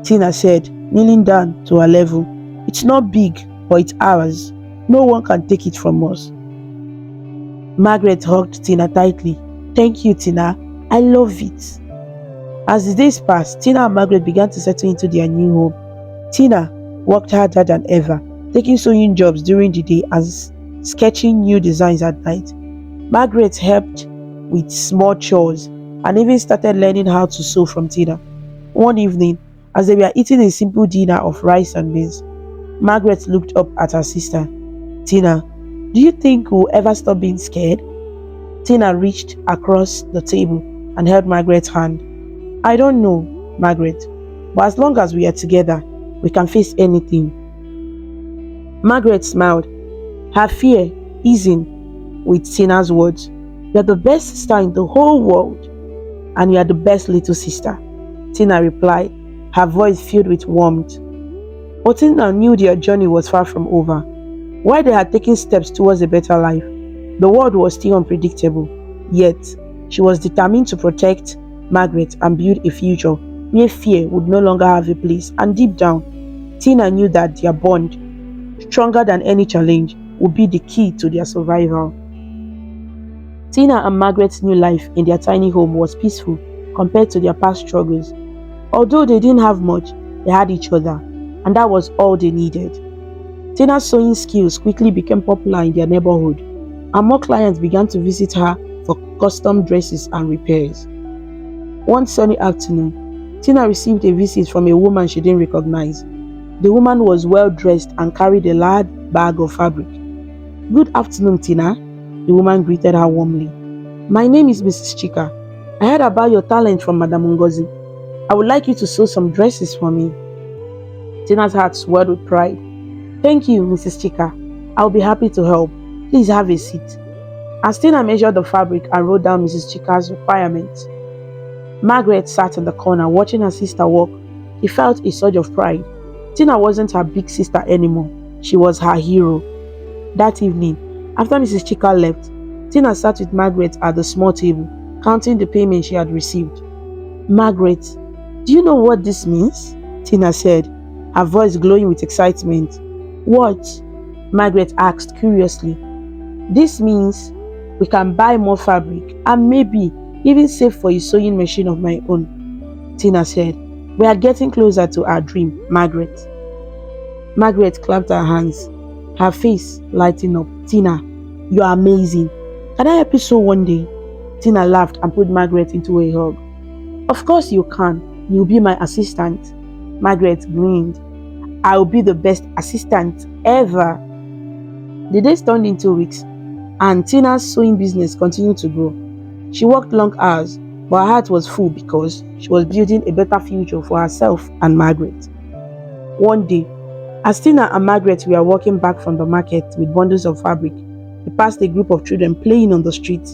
Tina said, kneeling down to her level. "It's not big, but it's ours. No one can take it from us." Margaret hugged Tina tightly. "Thank you, Tina. I love it." As the days passed, Tina and Margaret began to settle into their new home. Tina worked harder than ever, taking sewing jobs during the day and sketching new designs at night. Margaret helped with small chores and even started learning how to sew from Tina. One evening, as they were eating a simple dinner of rice and beans, Margaret looked up at her sister. "Tina, do you think we'll ever stop being scared?" Tina reached across the table and held Margaret's hand. "I don't know, Margaret, but as long as we are together, we can face anything." Margaret smiled, her fear easing with Tina's words. "You're the best sister in the whole world, and you're the best little sister," Tina replied, her voice filled with warmth. But Tina knew their journey was far from over. While they had taken steps towards a better life, the world was still unpredictable. Yet, she was determined to protect Margaret and build a future where fear would no longer have a place. And deep down, Tina knew that their bond, stronger than any challenge, would be the key to their survival. Tina and Margaret's new life in their tiny home was peaceful compared to their past struggles. Although they didn't have much, they had each other, and that was all they needed. Tina's sewing skills quickly became popular in their neighborhood, and more clients began to visit her for custom dresses and repairs. One sunny afternoon, Tina received a visit from a woman she didn't recognize. The woman was well dressed and carried a large bag of fabric. "Good afternoon, Tina," the woman greeted her warmly. "My name is Mrs. Chika. I heard about your talent from Madam Ngozi. I would like you to sew some dresses for me." Tina's heart swelled with pride. "Thank you, Mrs. Chika. I'll be happy to help. Please have a seat." As Tina measured the fabric and wrote down Mrs. Chika's requirements, Margaret sat in the corner watching her sister work. She felt a surge of pride. Tina wasn't her big sister anymore. She was her hero. That evening, after Mrs. Chika left, Tina sat with Margaret at the small table, counting the payment she had received. "Margaret, Do you know what this means? Tina said, her voice glowing with excitement. What? Margaret asked curiously. This means we can buy more fabric and maybe even save for a sewing machine of my own, Tina said. We are getting closer to our dream, Margaret. Margaret clapped her hands, her face lighting up. Tina, you are amazing. Can I help you sew one day? Tina laughed and put Margaret into a hug. Of course you can. You'll be my assistant. Margaret grinned. I'll be the best assistant ever. The days turned into weeks, and Tina's sewing business continued to grow. She worked long hours, but her heart was full because she was building a better future for herself and Margaret. One day, as Tina and Margaret were walking back from the market with bundles of fabric, they passed a group of children playing on the street.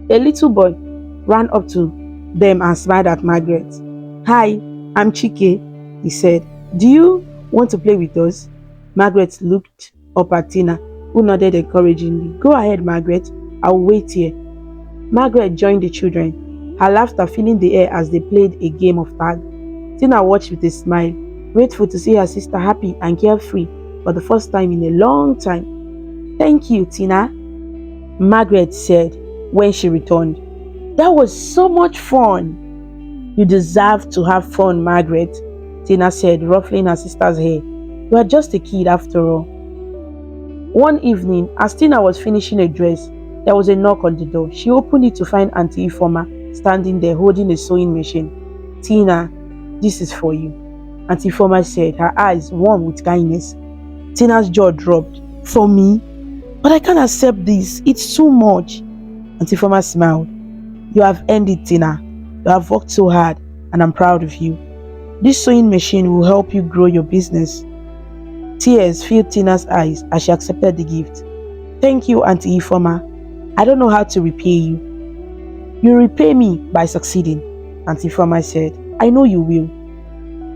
A little boy ran up to them and smiled at Margaret. Hi, I'm Chike, he said. Do you want to play with us? Margaret looked up at Tina, who nodded encouragingly. Go ahead, Margaret. I'll wait here. Margaret joined the children, her laughter filling the air as they played a game of tag. Tina watched with a smile, grateful to see her sister happy and carefree for the first time in a long time. Thank you, Tina, Margaret said when she returned. That was so much fun. You deserve to have fun, Margaret, Tina said, ruffling her sister's hair. You are just a kid after all. One evening, as Tina was finishing a dress, there was a knock on the door. She opened it to find Auntie Ifoma standing there holding a sewing machine. Tina, this is for you, Auntie Ifoma said, her eyes warm with kindness. Tina's jaw dropped. For me? But I can't accept this. It's too much. Auntie Ifoma smiled. You have earned it, Tina. You have worked so hard, and I'm proud of you. This sewing machine will help you grow your business. Tears filled Tina's eyes as she accepted the gift. Thank you, Auntie Ifoma. I don't know how to repay you. You repay me by succeeding, Auntie Ifoma said. I know you will.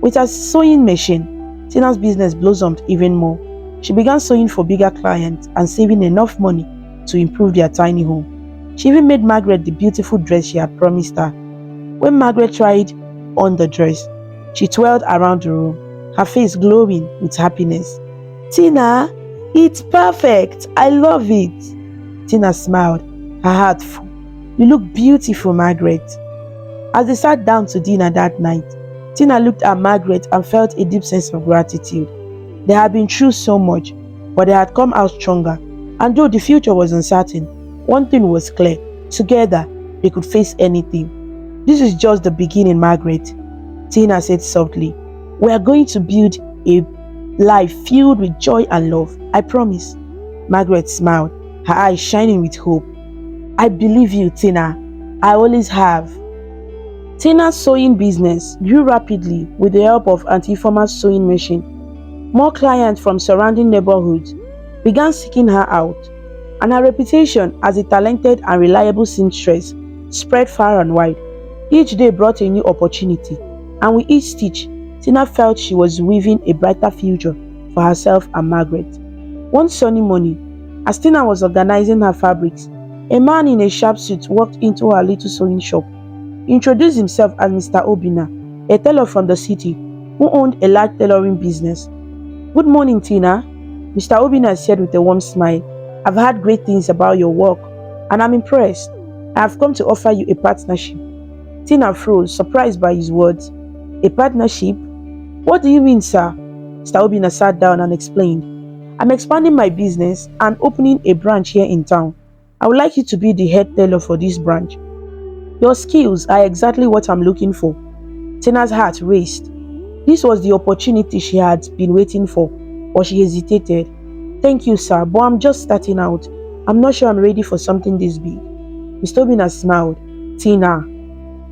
With her sewing machine, Tina's business blossomed even more. She began sewing for bigger clients and saving enough money to improve their tiny home. She even made Margaret the beautiful dress she had promised her. When Margaret tried on the dress, she twirled around the room, her face glowing with happiness. Tina, it's perfect. I love it. Tina smiled, her heart full. You look beautiful, Margaret. As they sat down to dinner that night, Tina looked at Margaret and felt a deep sense of gratitude. They had been through so much, but they had come out stronger. And though the future was uncertain, one thing was clear. Together, they could face anything. This is just the beginning, Margaret, Tina said softly. We are going to build a life filled with joy and love. I promise. Margaret smiled, her eyes shining with hope. I believe you, Tina. I always have. Tina's sewing business grew rapidly with the help of Auntie Ifoma's sewing machine. More clients from surrounding neighborhoods began seeking her out, and her reputation as a talented and reliable seamstress spread far and wide. Each day brought a new opportunity, and with each stitch, Tina felt she was weaving a brighter future for herself and Margaret. One sunny morning, as Tina was organizing her fabrics, a man in a sharp suit walked into her little sewing shop. He introduced himself as Mr. Obina, a tailor from the city who owned a large tailoring business. Good morning, Tina, Mr. Obina said with a warm smile. I've heard great things about your work, and I'm impressed. I have come to offer you a partnership. Tina froze, surprised by his words. A partnership? What do you mean, sir? Mr. Obina sat down and explained. I'm expanding my business and opening a branch here in town. I would like you to be the head tailor for this branch. Your skills are exactly what I'm looking for. Tina's heart raced. This was the opportunity she had been waiting for, but she hesitated. Thank you, sir, but I'm just starting out. I'm not sure I'm ready for something this big. Mr. Obina smiled. Tina,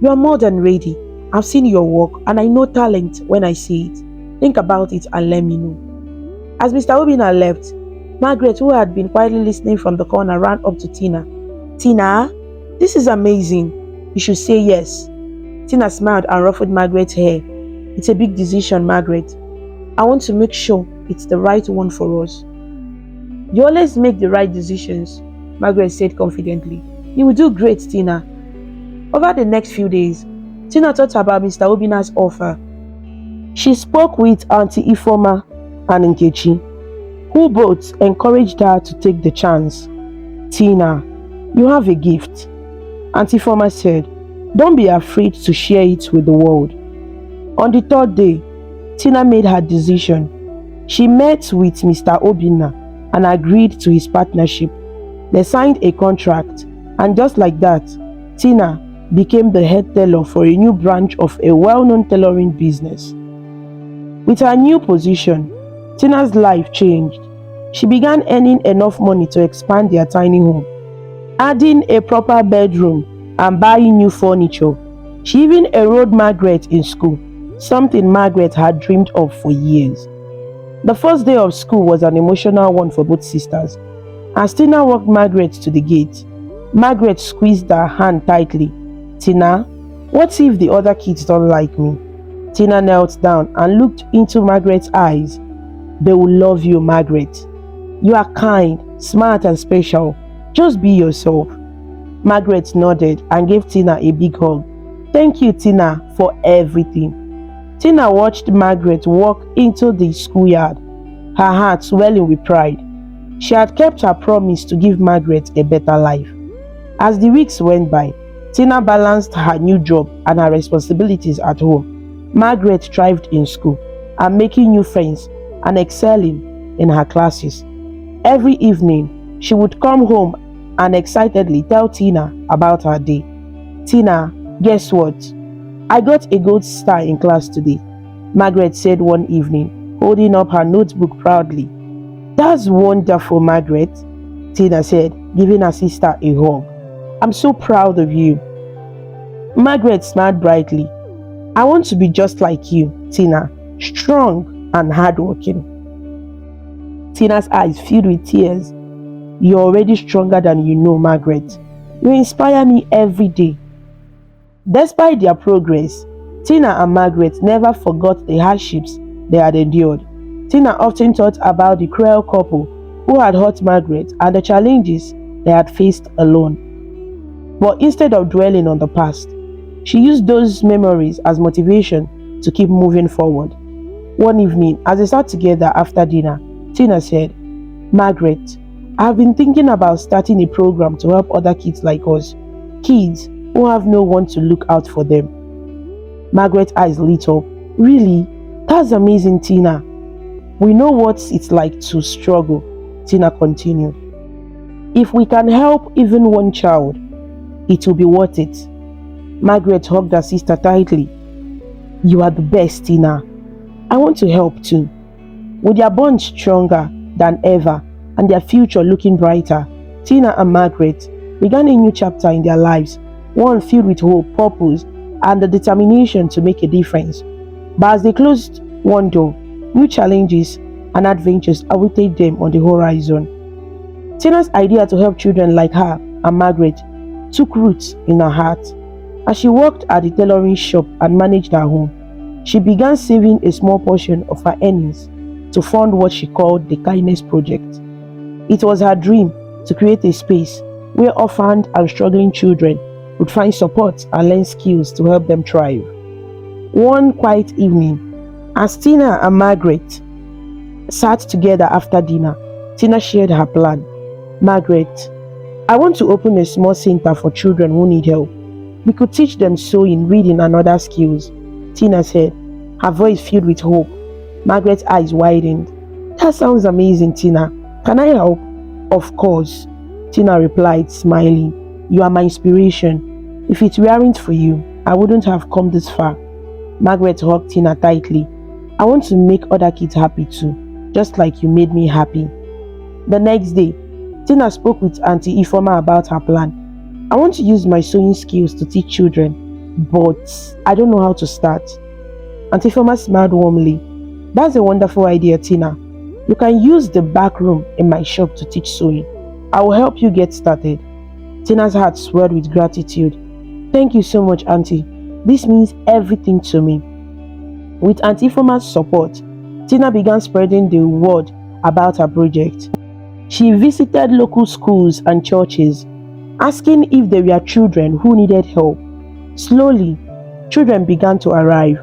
you are more than ready. I've seen your work and I know talent when I see it. Think about it and let me know. As Mr. Obina left, Margaret, who had been quietly listening from the corner, ran up to Tina. Tina, this is amazing. You should say yes. Tina smiled and ruffled Margaret's hair. It's a big decision, Margaret. I want to make sure it's the right one for us. You always make the right decisions, Margaret said confidently. You will do great, Tina. Over the next few days, Tina thought about Mr. Obina's offer. She spoke with Auntie Ifoma and Nkechi, who both encouraged her to take the chance. Tina, you have a gift. Auntie Ifoma said, don't be afraid to share it with the world. On the third day, Tina made her decision. She met with Mr. Obina and agreed to his partnership. They signed a contract, and just like that, Tina became the head tailor for a new branch of a well-known tailoring business. With her new position, Tina's life changed. She began earning enough money to expand their tiny home, adding a proper bedroom and buying new furniture. She even enrolled Margaret in school, something Margaret had dreamed of for years. The first day of school was an emotional one for both sisters. As Tina walked Margaret to the gate, Margaret squeezed her hand tightly. Tina, what if the other kids don't like me? Tina knelt down and looked into Margaret's eyes. They will love you, Margaret. You are kind, smart and special. Just be yourself. Margaret nodded and gave Tina a big hug. Thank you, Tina, for everything. Tina watched Margaret walk into the schoolyard, her heart swelling with pride. She had kept her promise to give Margaret a better life. As the weeks went by, Tina balanced her new job and her responsibilities at home. Margaret thrived in school and making new friends and excelling in her classes. Every evening, she would come home and excitedly tell Tina about her day. Tina, guess what? I got a gold star in class today, Margaret said one evening, holding up her notebook proudly. That's wonderful, Margaret, Tina said, giving her sister a hug. I'm so proud of you. Margaret smiled brightly. I want to be just like you, Tina, strong and hardworking. Tina's eyes filled with tears. You're already stronger than you know, Margaret. You inspire me every day. Despite their progress, Tina and Margaret never forgot the hardships they had endured. Tina often thought about the cruel couple who had hurt Margaret and the challenges they had faced alone. But instead of dwelling on the past, she used those memories as motivation to keep moving forward. One evening, as they sat together after dinner, Tina said, Margaret, I have been thinking about starting a program to help other kids like us, kids who have no one to look out for them. Margaret's eyes lit up. Really? That's amazing, Tina. We know what it's like to struggle, Tina continued. If we can help even one child, it will be worth it. Margaret hugged her sister tightly. You are the best, Tina. I want to help too. With their bond stronger than ever and their future looking brighter, Tina and Margaret began a new chapter in their lives, one filled with hope, purpose, and the determination to make a difference. But as they closed one door, new challenges and adventures awaited them on the horizon. Tina's idea to help children like her and Margaret took roots in her heart. As she worked at the tailoring shop and managed her home, she began saving a small portion of her earnings to fund what she called the Kindness Project. It was her dream to create a space where orphaned and struggling children would find support and learn skills to help them thrive. One quiet evening, as Tina and Margaret sat together after dinner, Tina shared her plan. Margaret, I want to open a small center for children who need help. We could teach them sewing, reading, and other skills, Tina said, her voice filled with hope. Margaret's eyes widened. That sounds amazing, Tina. Can I help? Of course, Tina replied, smiling. You are my inspiration. If it weren't for you, I wouldn't have come this far. Margaret hugged Tina tightly. I want to make other kids happy too, just like you made me happy. The next day, Tina spoke with Auntie Ifoma about her plan. I want to use my sewing skills to teach children, but I don't know how to start. Auntie Ifoma smiled warmly. That's a wonderful idea, Tina. You can use the back room in my shop to teach sewing. I will help you get started. Tina's heart swelled with gratitude. Thank you so much, Auntie. This means everything to me. With Auntie Ifoma's support, Tina began spreading the word about her project. She visited local schools and churches, asking if there were children who needed help. Slowly, Children began to arrive,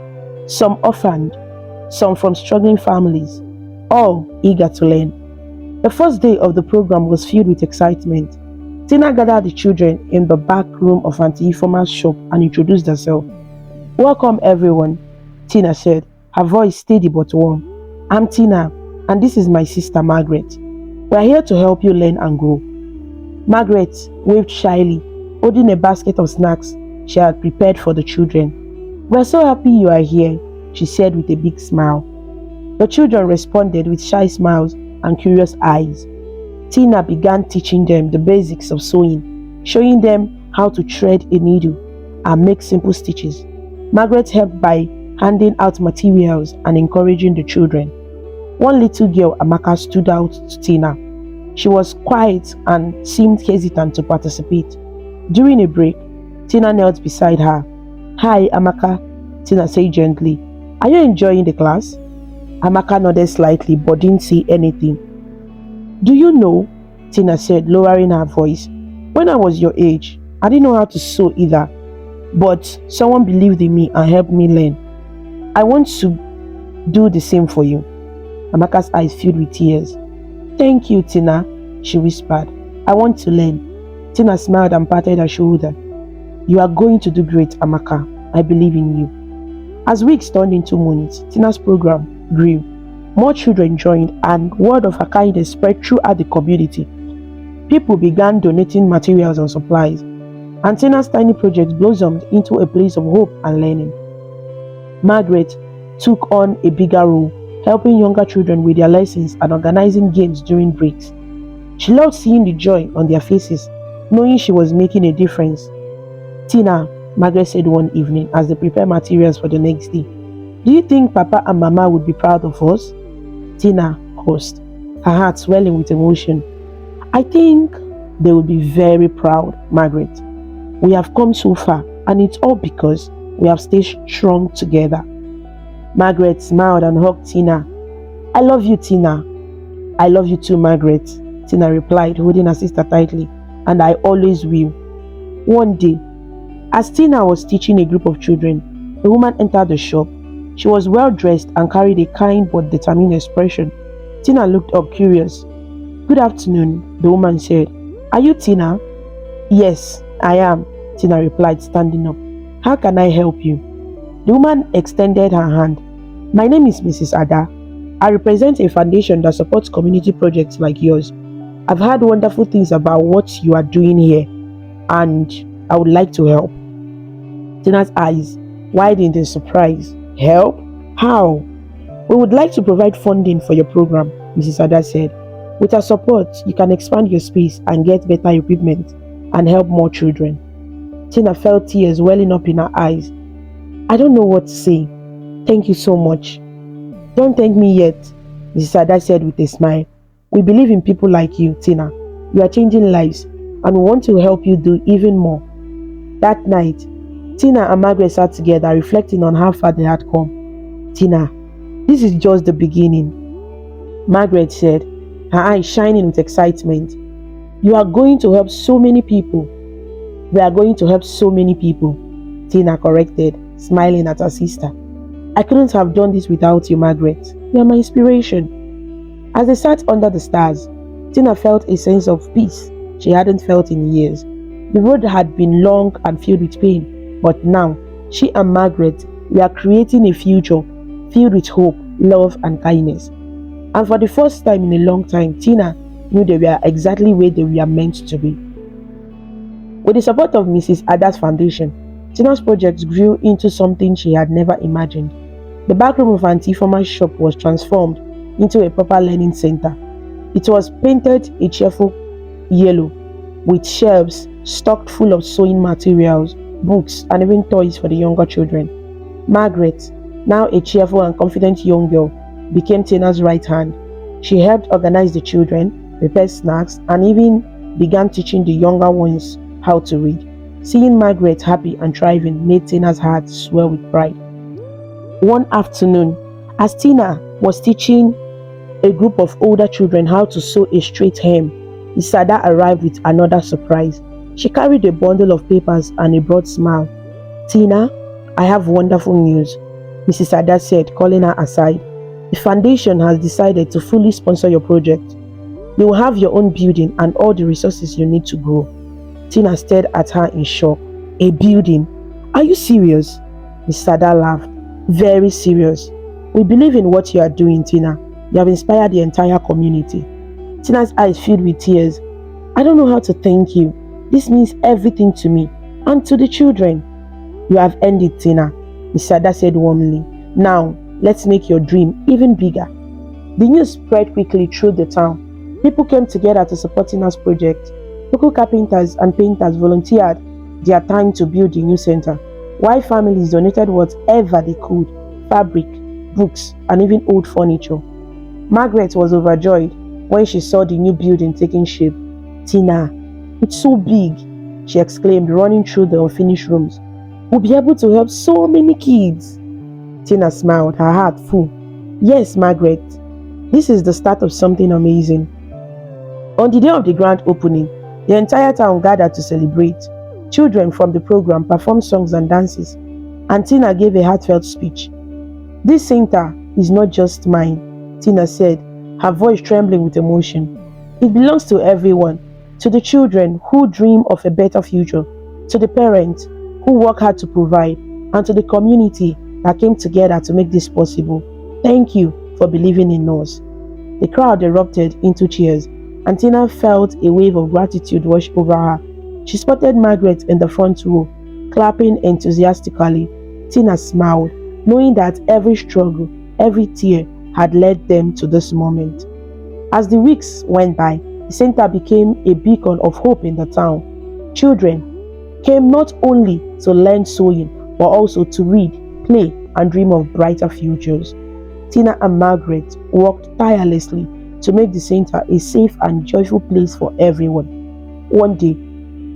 some orphaned, some from struggling families, all eager to learn. The first day of the program was filled with excitement. Tina gathered the children in the back room of Auntie Ifoma's shop and introduced herself. "Welcome everyone," Tina said, her voice steady but warm. "I'm Tina, and this is my sister Margaret. We're here to help you learn and grow." Margaret waved shyly, holding a basket of snacks she had prepared for the children. "We're so happy you are here," she said with a big smile. The children responded with shy smiles and curious eyes. Tina began teaching them the basics of sewing, showing them how to thread a needle and make simple stitches. Margaret helped by handing out materials and encouraging the children. One little girl, Amaka, stood out to Tina. She was quiet and seemed hesitant to participate. During a break, Tina knelt beside her. "Hi, Amaka," Tina said gently. "Are you enjoying the class?" Amaka nodded slightly but didn't say anything. "Do you know," Tina said, lowering her voice, "when I was your age, I didn't know how to sew either. But someone believed in me and helped me learn. I want to do the same for you." Amaka's eyes filled with tears. "Thank you, Tina," she whispered. "I want to learn." Tina smiled and patted her shoulder. "You are going to do great, Amaka. I believe in you." As weeks turned into months, Tina's program grew. More children joined and word of her kindness spread throughout the community. People began donating materials and supplies, and Tina's tiny project blossomed into a place of hope and learning. Margaret took on a bigger role, helping younger children with their lessons and organizing games during breaks. She loved seeing the joy on their faces, knowing she was making a difference. "Tina," Margaret said one evening as they prepared materials for the next day, "do you think Papa and Mama would be proud of us?" Tina paused, her heart swelling with emotion. "I think they would be very proud, Margaret. We have come so far, and it's all because we have stayed strong together." Margaret smiled and hugged Tina. "I love you, Tina." "I love you too, Margaret," Tina replied, holding her sister tightly. "And I always will." One day, as Tina was teaching a group of children, a woman entered the shop. She was well dressed and carried a kind but determined expression. Tina looked up, curious. "Good afternoon," the woman said. "Are you Tina?" "Yes, I am," Tina replied, standing up. "How can I help you?" The woman extended her hand. "My name is Mrs. Ada. I represent a foundation that supports community projects like yours. I've heard wonderful things about what you are doing here, and I would like to help." Tina's eyes widened in surprise. "Help? How?" "We would like to provide funding for your program," Mrs. Ada said. "With our support, you can expand your space and get better equipment and help more children." Tina felt tears welling up in her eyes. "I don't know what to say. Thank you so much." "Don't thank me yet," Mrs. Ada said with a smile. "We believe in people like you, Tina. You are changing lives, and we want to help you do even more." That night, Tina and Margaret sat together reflecting on how far they had come. "Tina, this is just the beginning," Margaret said, her eyes shining with excitement. "You are going to help so many people." "We are going to help so many people," Tina corrected, smiling at her sister. "I couldn't have done this without you, Margaret. You are my inspiration." As they sat under the stars, Tina felt a sense of peace she hadn't felt in years. The road had been long and filled with pain, but now she and Margaret were creating a future filled with hope, love, and kindness. And for the first time in a long time, Tina knew they were exactly where they were meant to be. With the support of Mrs. Ada's foundation, Tina's project grew into something she had never imagined. The back room of Auntie Ifoma's shop was transformed into a proper learning center. It was painted a cheerful yellow, with shelves stocked full of sewing materials, books, and even toys for the younger children. Margaret, now a cheerful and confident young girl, became Tina's right hand. She helped organize the children, prepare snacks, and even began teaching the younger ones how to read. Seeing Margaret happy and thriving made Tina's heart swell with pride. One afternoon, as Tina was teaching a group of older children how to sew a straight hem, Isada arrived with another surprise. She carried a bundle of papers and a broad smile. "Tina, I have wonderful news, Mrs. Ada said, calling her aside. The foundation has decided to fully sponsor your project. You will have your own building and all the resources you need to grow. Tina stared at her in shock. A building? Are you serious? Mrs. Ada laughed. Very serious. We believe in what you are doing, Tina. You have inspired the entire community. Tina's eyes filled with tears. I don't know how to thank you. This means everything to me and to the children. You have earned it, Tina, Mrs. Ada said warmly. Now, let's make your dream even bigger. The news spread quickly through the town. People came together to support Tina's project. Local carpenters and painters volunteered their time to build the new center, while families donated whatever they could: fabric, books, and even old furniture. Margaret was overjoyed when she saw the new building taking shape. Tina, it's so big, she exclaimed, running through the unfinished rooms. We'll be able to help so many kids. Tina smiled, her heart full. Yes, Margaret, this is the start of something amazing. On the day of the grand opening, the entire town gathered to celebrate. Children from the program performed songs and dances, and Tina gave a heartfelt speech. This center is not just mine, Tina said, her voice trembling with emotion. It belongs to everyone, to the children who dream of a better future, to the parents who work hard to provide, and to the community that came together to make this possible. Thank you for believing in us. The crowd erupted into cheers, and Tina felt a wave of gratitude wash over her. She spotted Margaret in the front row, clapping enthusiastically. Tina smiled, knowing that every struggle, every tear had led them to this moment. As the weeks went by, the center became a beacon of hope in the town. Children came not only to learn sewing, but also to read, play, and dream of brighter futures. Tina and Margaret worked tirelessly to make the center a safe and joyful place for everyone. One day,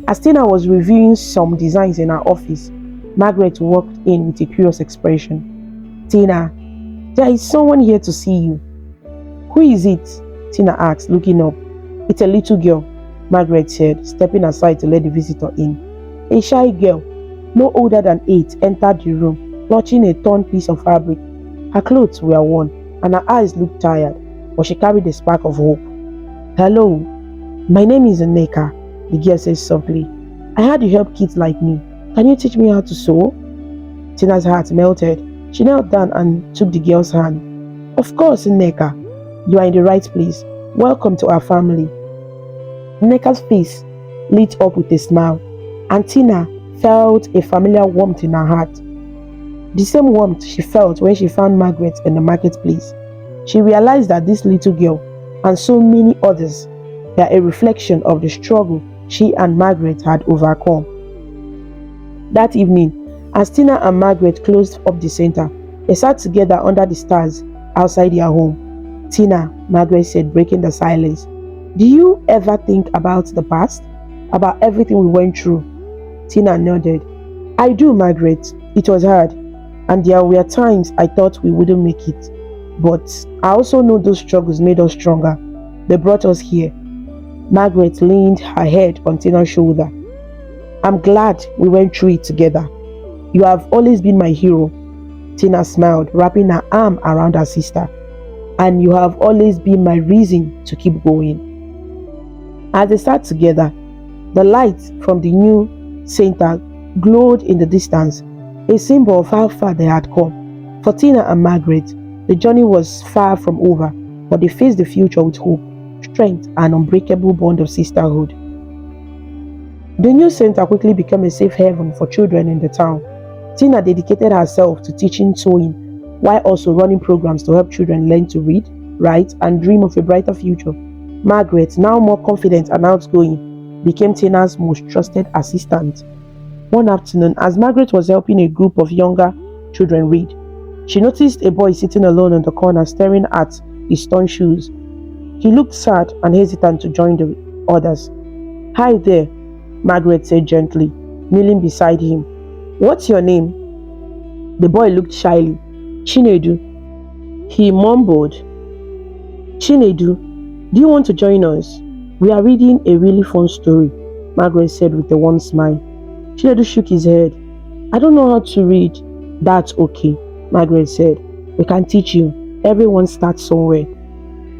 as Tina was reviewing some designs in her office, Margaret walked in with a curious expression. Tina, there is someone here to see you. Who is it? Tina asked, looking up. It's a little girl, Margaret said, stepping aside to let the visitor in. A shy girl, no older than 8, entered the room, clutching a torn piece of fabric. Her clothes were worn, and her eyes looked tired, but she carried a spark of hope. Hello, my name is Nneka, the girl said softly. I heard you help kids like me. Can you teach me how to sew? Tina's heart melted. She knelt down and took the girl's hand. Of course, Nneka. You are in the right place. Welcome to our family. Nneka's face lit up with a smile, and Tina felt a familiar warmth in her heart. The same warmth she felt when she found Margaret in the marketplace. She realized that this little girl and so many others were a reflection of the struggle she and Margaret had overcome. That evening, as Tina and Margaret closed up the center, they sat together under the stars outside their home. Tina, Margaret said, breaking the silence, do you ever think about the past? About everything we went through? Tina nodded. I do, Margaret. It was hard, and there were times I thought we wouldn't make it. But I also know those struggles made us stronger. They brought us here. Margaret leaned her head on Tina's shoulder. I'm glad we went through it together. You have always been my hero. Tina smiled, wrapping her arm around her sister. And you have always been my reason to keep going. As they sat together, the lights from the new center glowed in the distance, a symbol of how far they had come. For Tina and Margaret, the journey was far from over, but they faced the future with hope, strength, and unbreakable bond of sisterhood. The new center quickly became a safe haven for children in the town. Tina dedicated herself to teaching sewing, while also running programs to help children learn to read, write, and dream of a brighter future. Margaret, now more confident and outgoing, became Tina's most trusted assistant. One afternoon, as Margaret was helping a group of younger children read, she noticed a boy sitting alone in the corner staring at his torn shoes. He looked sad and hesitant to join the others. Hi there, Margaret said gently, kneeling beside him. What's your name? The boy looked shyly. Chinedu. He mumbled. Chinedu, do you want to join us? We are reading a really fun story, Margaret said with a warm smile. Chinedu shook his head. I don't know how to read. That's okay, Margaret said. We can teach you. Everyone starts somewhere.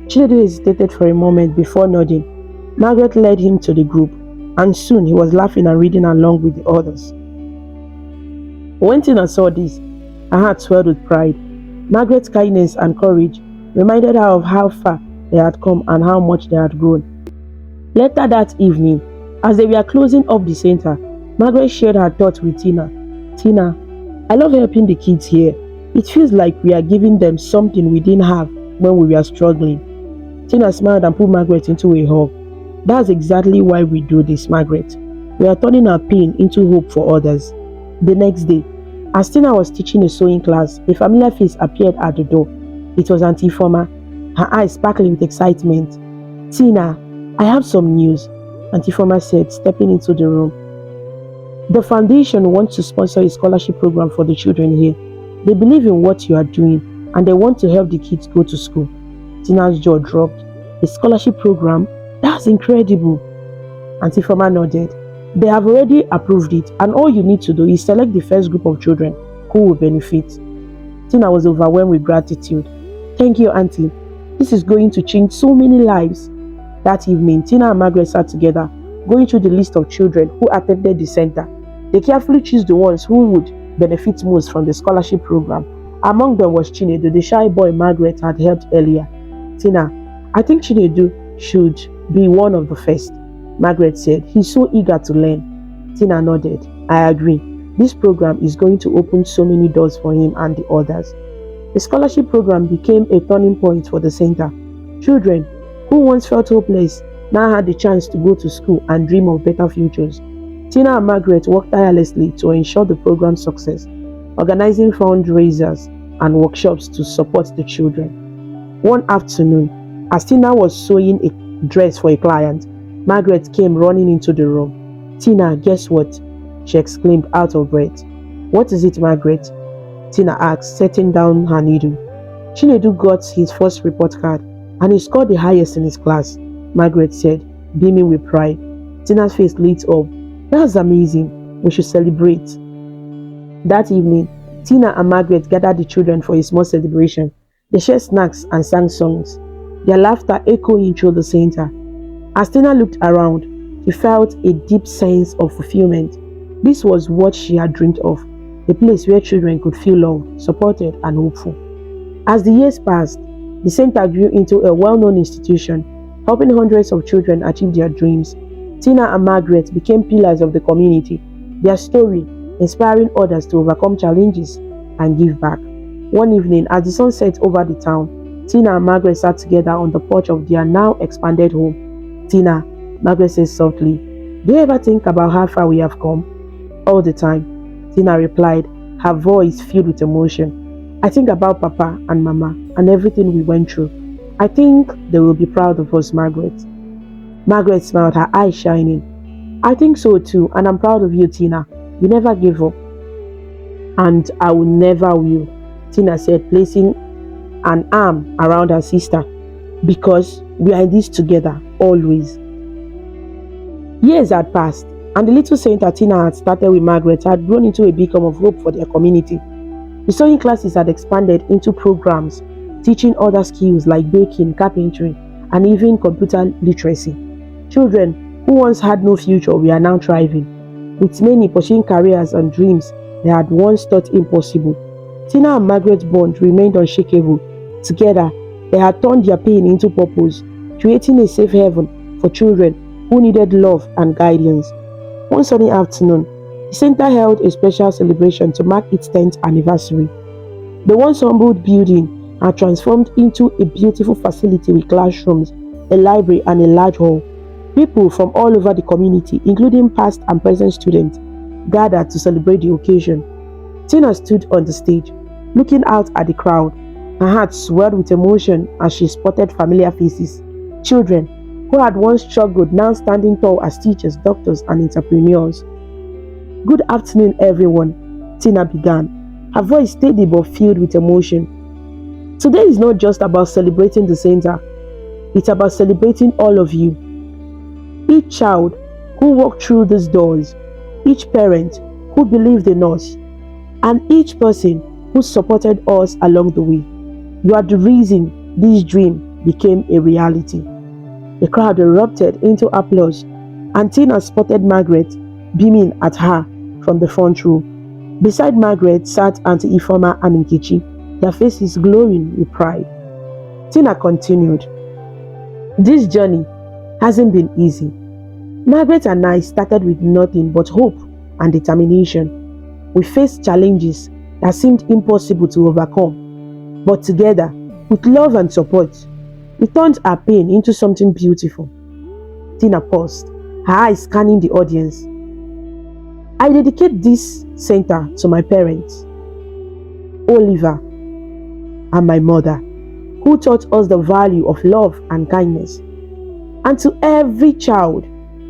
Chinedu hesitated for a moment before nodding. Margaret led him to the group, and soon he was laughing and reading along with the others. When Tina saw this, her heart swelled with pride. Margaret's kindness and courage reminded her of how far they had come and how much they had grown. Later that evening, as they were closing up the center, Margaret shared her thoughts with Tina. Tina, I love helping the kids here. It feels like we are giving them something we didn't have when we were struggling. Tina smiled and pulled Margaret into a hug. That's exactly why we do this, Margaret. We are turning our pain into hope for others. The next day, as Tina was teaching a sewing class, a familiar face appeared at the door. It was Auntie Forma, her eyes sparkling with excitement. Tina, I have some news, Auntie Forma said, stepping into the room. The foundation wants to sponsor a scholarship program for the children here. They believe in what you are doing and they want to help the kids go to school. Tina's jaw dropped. A scholarship program? That's incredible. Auntie Forma nodded. They have already approved it and all you need to do is select the first group of children who will benefit. Tina was overwhelmed with gratitude. Thank you, Auntie. This is going to change so many lives. That evening, Tina and Margaret sat together, going through the list of children who attended the center. They carefully chose the ones who would benefit most from the scholarship program. Among them was Chinedu, the shy boy Margaret had helped earlier. Tina, I think Chinedu should be one of the first, Margaret said. He's so eager to learn. Tina nodded. I agree. This program is going to open so many doors for him and the others. The scholarship program became a turning point for the center. Children who once felt hopeless now had the chance to go to school and dream of better futures. Tina and Margaret worked tirelessly to ensure the program's success, organizing fundraisers and workshops to support the children. One afternoon, as Tina was sewing a dress for a client, Margaret came running into the room. Tina, guess what? She exclaimed out of breath. What is it, Margaret? Tina asked, setting down her needle. Chinedu got his first report card and he scored the highest in his class, Margaret said, beaming with pride. Tina's face lit up. That's amazing. We should celebrate. That evening, Tina and Margaret gathered the children for a small celebration. They shared snacks and sang songs, their laughter echoing through the center. As Tina looked around, she felt a deep sense of fulfillment. This was what she had dreamed of, a place where children could feel loved, supported, and hopeful. As the years passed, the center grew into a well-known institution, helping hundreds of children achieve their dreams. Tina and Margaret became pillars of the community, their story inspiring others to overcome challenges and give back. One evening, as the sun set over the town, Tina and Margaret sat together on the porch of their now expanded home. Tina, Margaret said softly, do you ever think about how far we have come? All the time, Tina replied, her voice filled with emotion. I think about Papa and Mama and everything we went through. I think they will be proud of us, Margaret. Margaret smiled, her eyes shining. I think so too, and I'm proud of you, Tina. You never gave up. And I will never will, Tina said, placing an arm around her sister. Because we are in this together, always. Years had passed, and the little center Tina had started with Margaret had grown into a beacon of hope for their community. The sewing classes had expanded into programs, teaching other skills like baking, carpentry, and even computer literacy. Children who once had no future were now thriving, with many pursuing careers and dreams they had once thought impossible. Tina and Margaret's bond remained unshakable. Together, they had turned their pain into purpose, creating a safe haven for children who needed love and guidance. One sunny afternoon, the center held a special celebration to mark its 10th anniversary. The once humble building had transformed into a beautiful facility with classrooms, a library, and a large hall. People from all over the community, including past and present students, gathered to celebrate the occasion. Tina stood on the stage, looking out at the crowd. Her heart swelled with emotion as she spotted familiar faces. Children who had once struggled now standing tall as teachers, doctors, and entrepreneurs. Good afternoon, everyone, Tina began, her voice steady but filled with emotion. Today is not just about celebrating the center, it's about celebrating all of you. Each child who walked through these doors, each parent who believed in us, and each person who supported us along the way. You are the reason this dream became a reality. The crowd erupted into applause, and Tina spotted Margaret beaming at her from the front row. Beside Margaret sat Auntie Ifoma and Nkechi, their faces glowing with pride. Tina continued, "This journey hasn't been easy. Margaret and I started with nothing but hope and determination. We faced challenges that seemed impossible to overcome, but together, with love and support, we turned our pain into something beautiful." Tina paused, her eyes scanning the audience. "I dedicate this center to my parents, Oliver, and my mother, who taught us the value of love and kindness. And to every child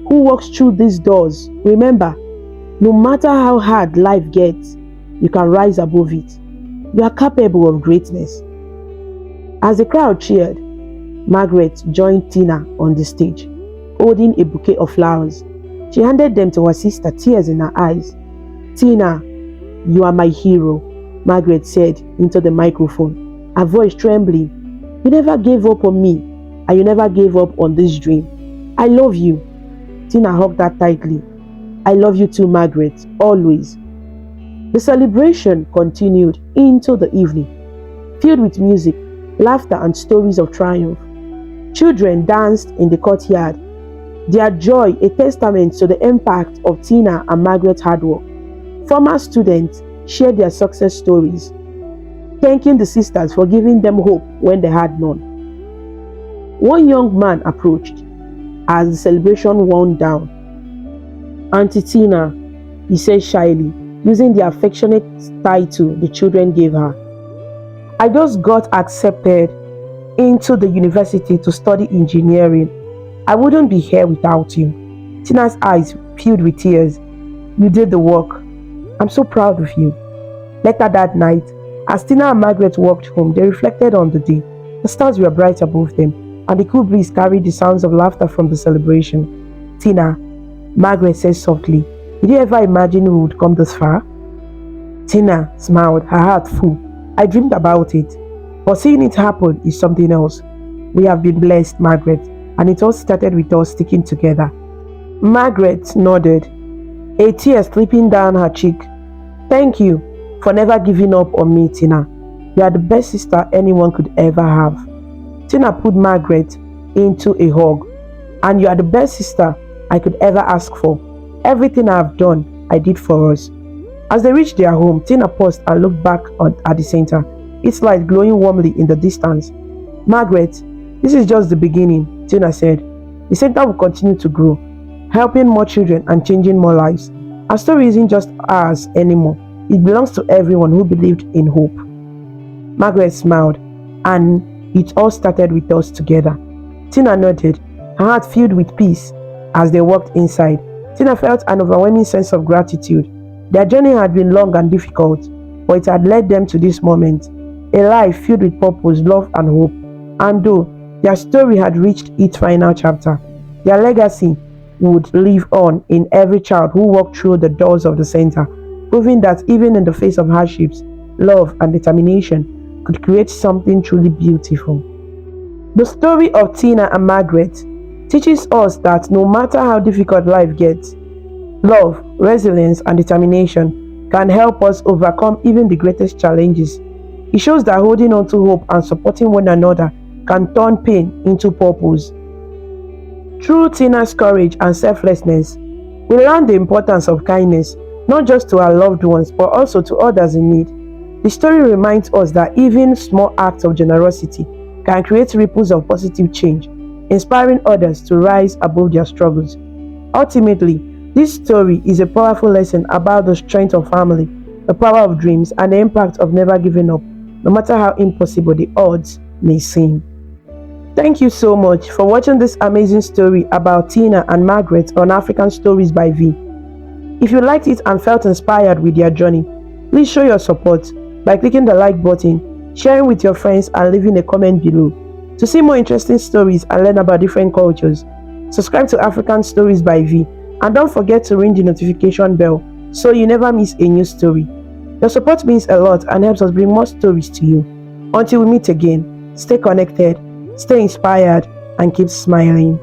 who walks through these doors, remember, no matter how hard life gets, you can rise above it. You are capable of greatness." As the crowd cheered, Margaret joined Tina on the stage, holding a bouquet of flowers. She handed them to her sister, tears in her eyes. "Tina, you are my hero," Margaret said into the microphone, her voice trembling. "You never gave up on me, and you never gave up on this dream. I love you." Tina hugged her tightly. "I love you too, Margaret, always." The celebration continued into the evening, filled with music, laughter, and stories of triumph. Children danced in the courtyard, their joy a testament to the impact of Tina and Margaret's hard work. Former students shared their success stories, thanking the sisters for giving them hope when they had none. One young man approached as the celebration wound down. "Auntie Tina," he said shyly, using the affectionate title the children gave her, "I just got accepted into the university to study engineering. I wouldn't be here without you." Tina's eyes filled with tears. "You did the work. I'm so proud of you." Later that night, as Tina and Margaret walked home, they reflected on the day. The stars were bright above them, and the cool breeze carried the sounds of laughter from the celebration. "Tina," Margaret said softly, "did you ever imagine we would come this far?" Tina smiled, her heart full. "I dreamed about it, but seeing it happen is something else. We have been blessed, Margaret, and it all started with us sticking together." Margaret nodded, a tear slipping down her cheek. "Thank you for never giving up on me, Tina. You are the best sister anyone could ever have." Tina put Margaret into a hug. "And you are the best sister I could ever ask for. Everything I have done, I did for us." As they reached their home, Tina paused and looked back at the center, its light glowing warmly in the distance. "Margaret, this is just the beginning," Tina said. "The center will continue to grow, helping more children and changing more lives. Our story isn't just ours anymore. It belongs to everyone who believed in hope." Margaret smiled, "And it all started with us together." Tina nodded, her heart filled with peace. As they walked inside, Tina felt an overwhelming sense of gratitude. Their journey had been long and difficult, but it had led them to this moment, a life filled with purpose, love, and hope. And though their story had reached its final chapter, their legacy would live on in every child who walked through the doors of the center, proving that even in the face of hardships, love and determination could create something truly beautiful. The story of Tina and Margaret teaches us that no matter how difficult life gets, love, resilience, and determination can help us overcome even the greatest challenges. It shows that holding on to hope and supporting one another can turn pain into purpose. Through Tina's courage and selflessness, we learn the importance of kindness, not just to our loved ones, but also to others in need. The story reminds us that even small acts of generosity can create ripples of positive change, inspiring others to rise above their struggles. Ultimately, this story is a powerful lesson about the strength of family, the power of dreams, and the impact of never giving up, no matter how impossible the odds may seem. Thank you so much for watching this amazing story about Tina and Margaret on African Stories by V. If you liked it and felt inspired with their journey, please show your support by clicking the like button, sharing with your friends, and leaving a comment below. To see more interesting stories and learn about different cultures, subscribe to African Stories by V, and don't forget to ring the notification bell so you never miss a new story. Your support means a lot and helps us bring more stories to you. Until we meet again, stay connected, stay inspired, and keep smiling.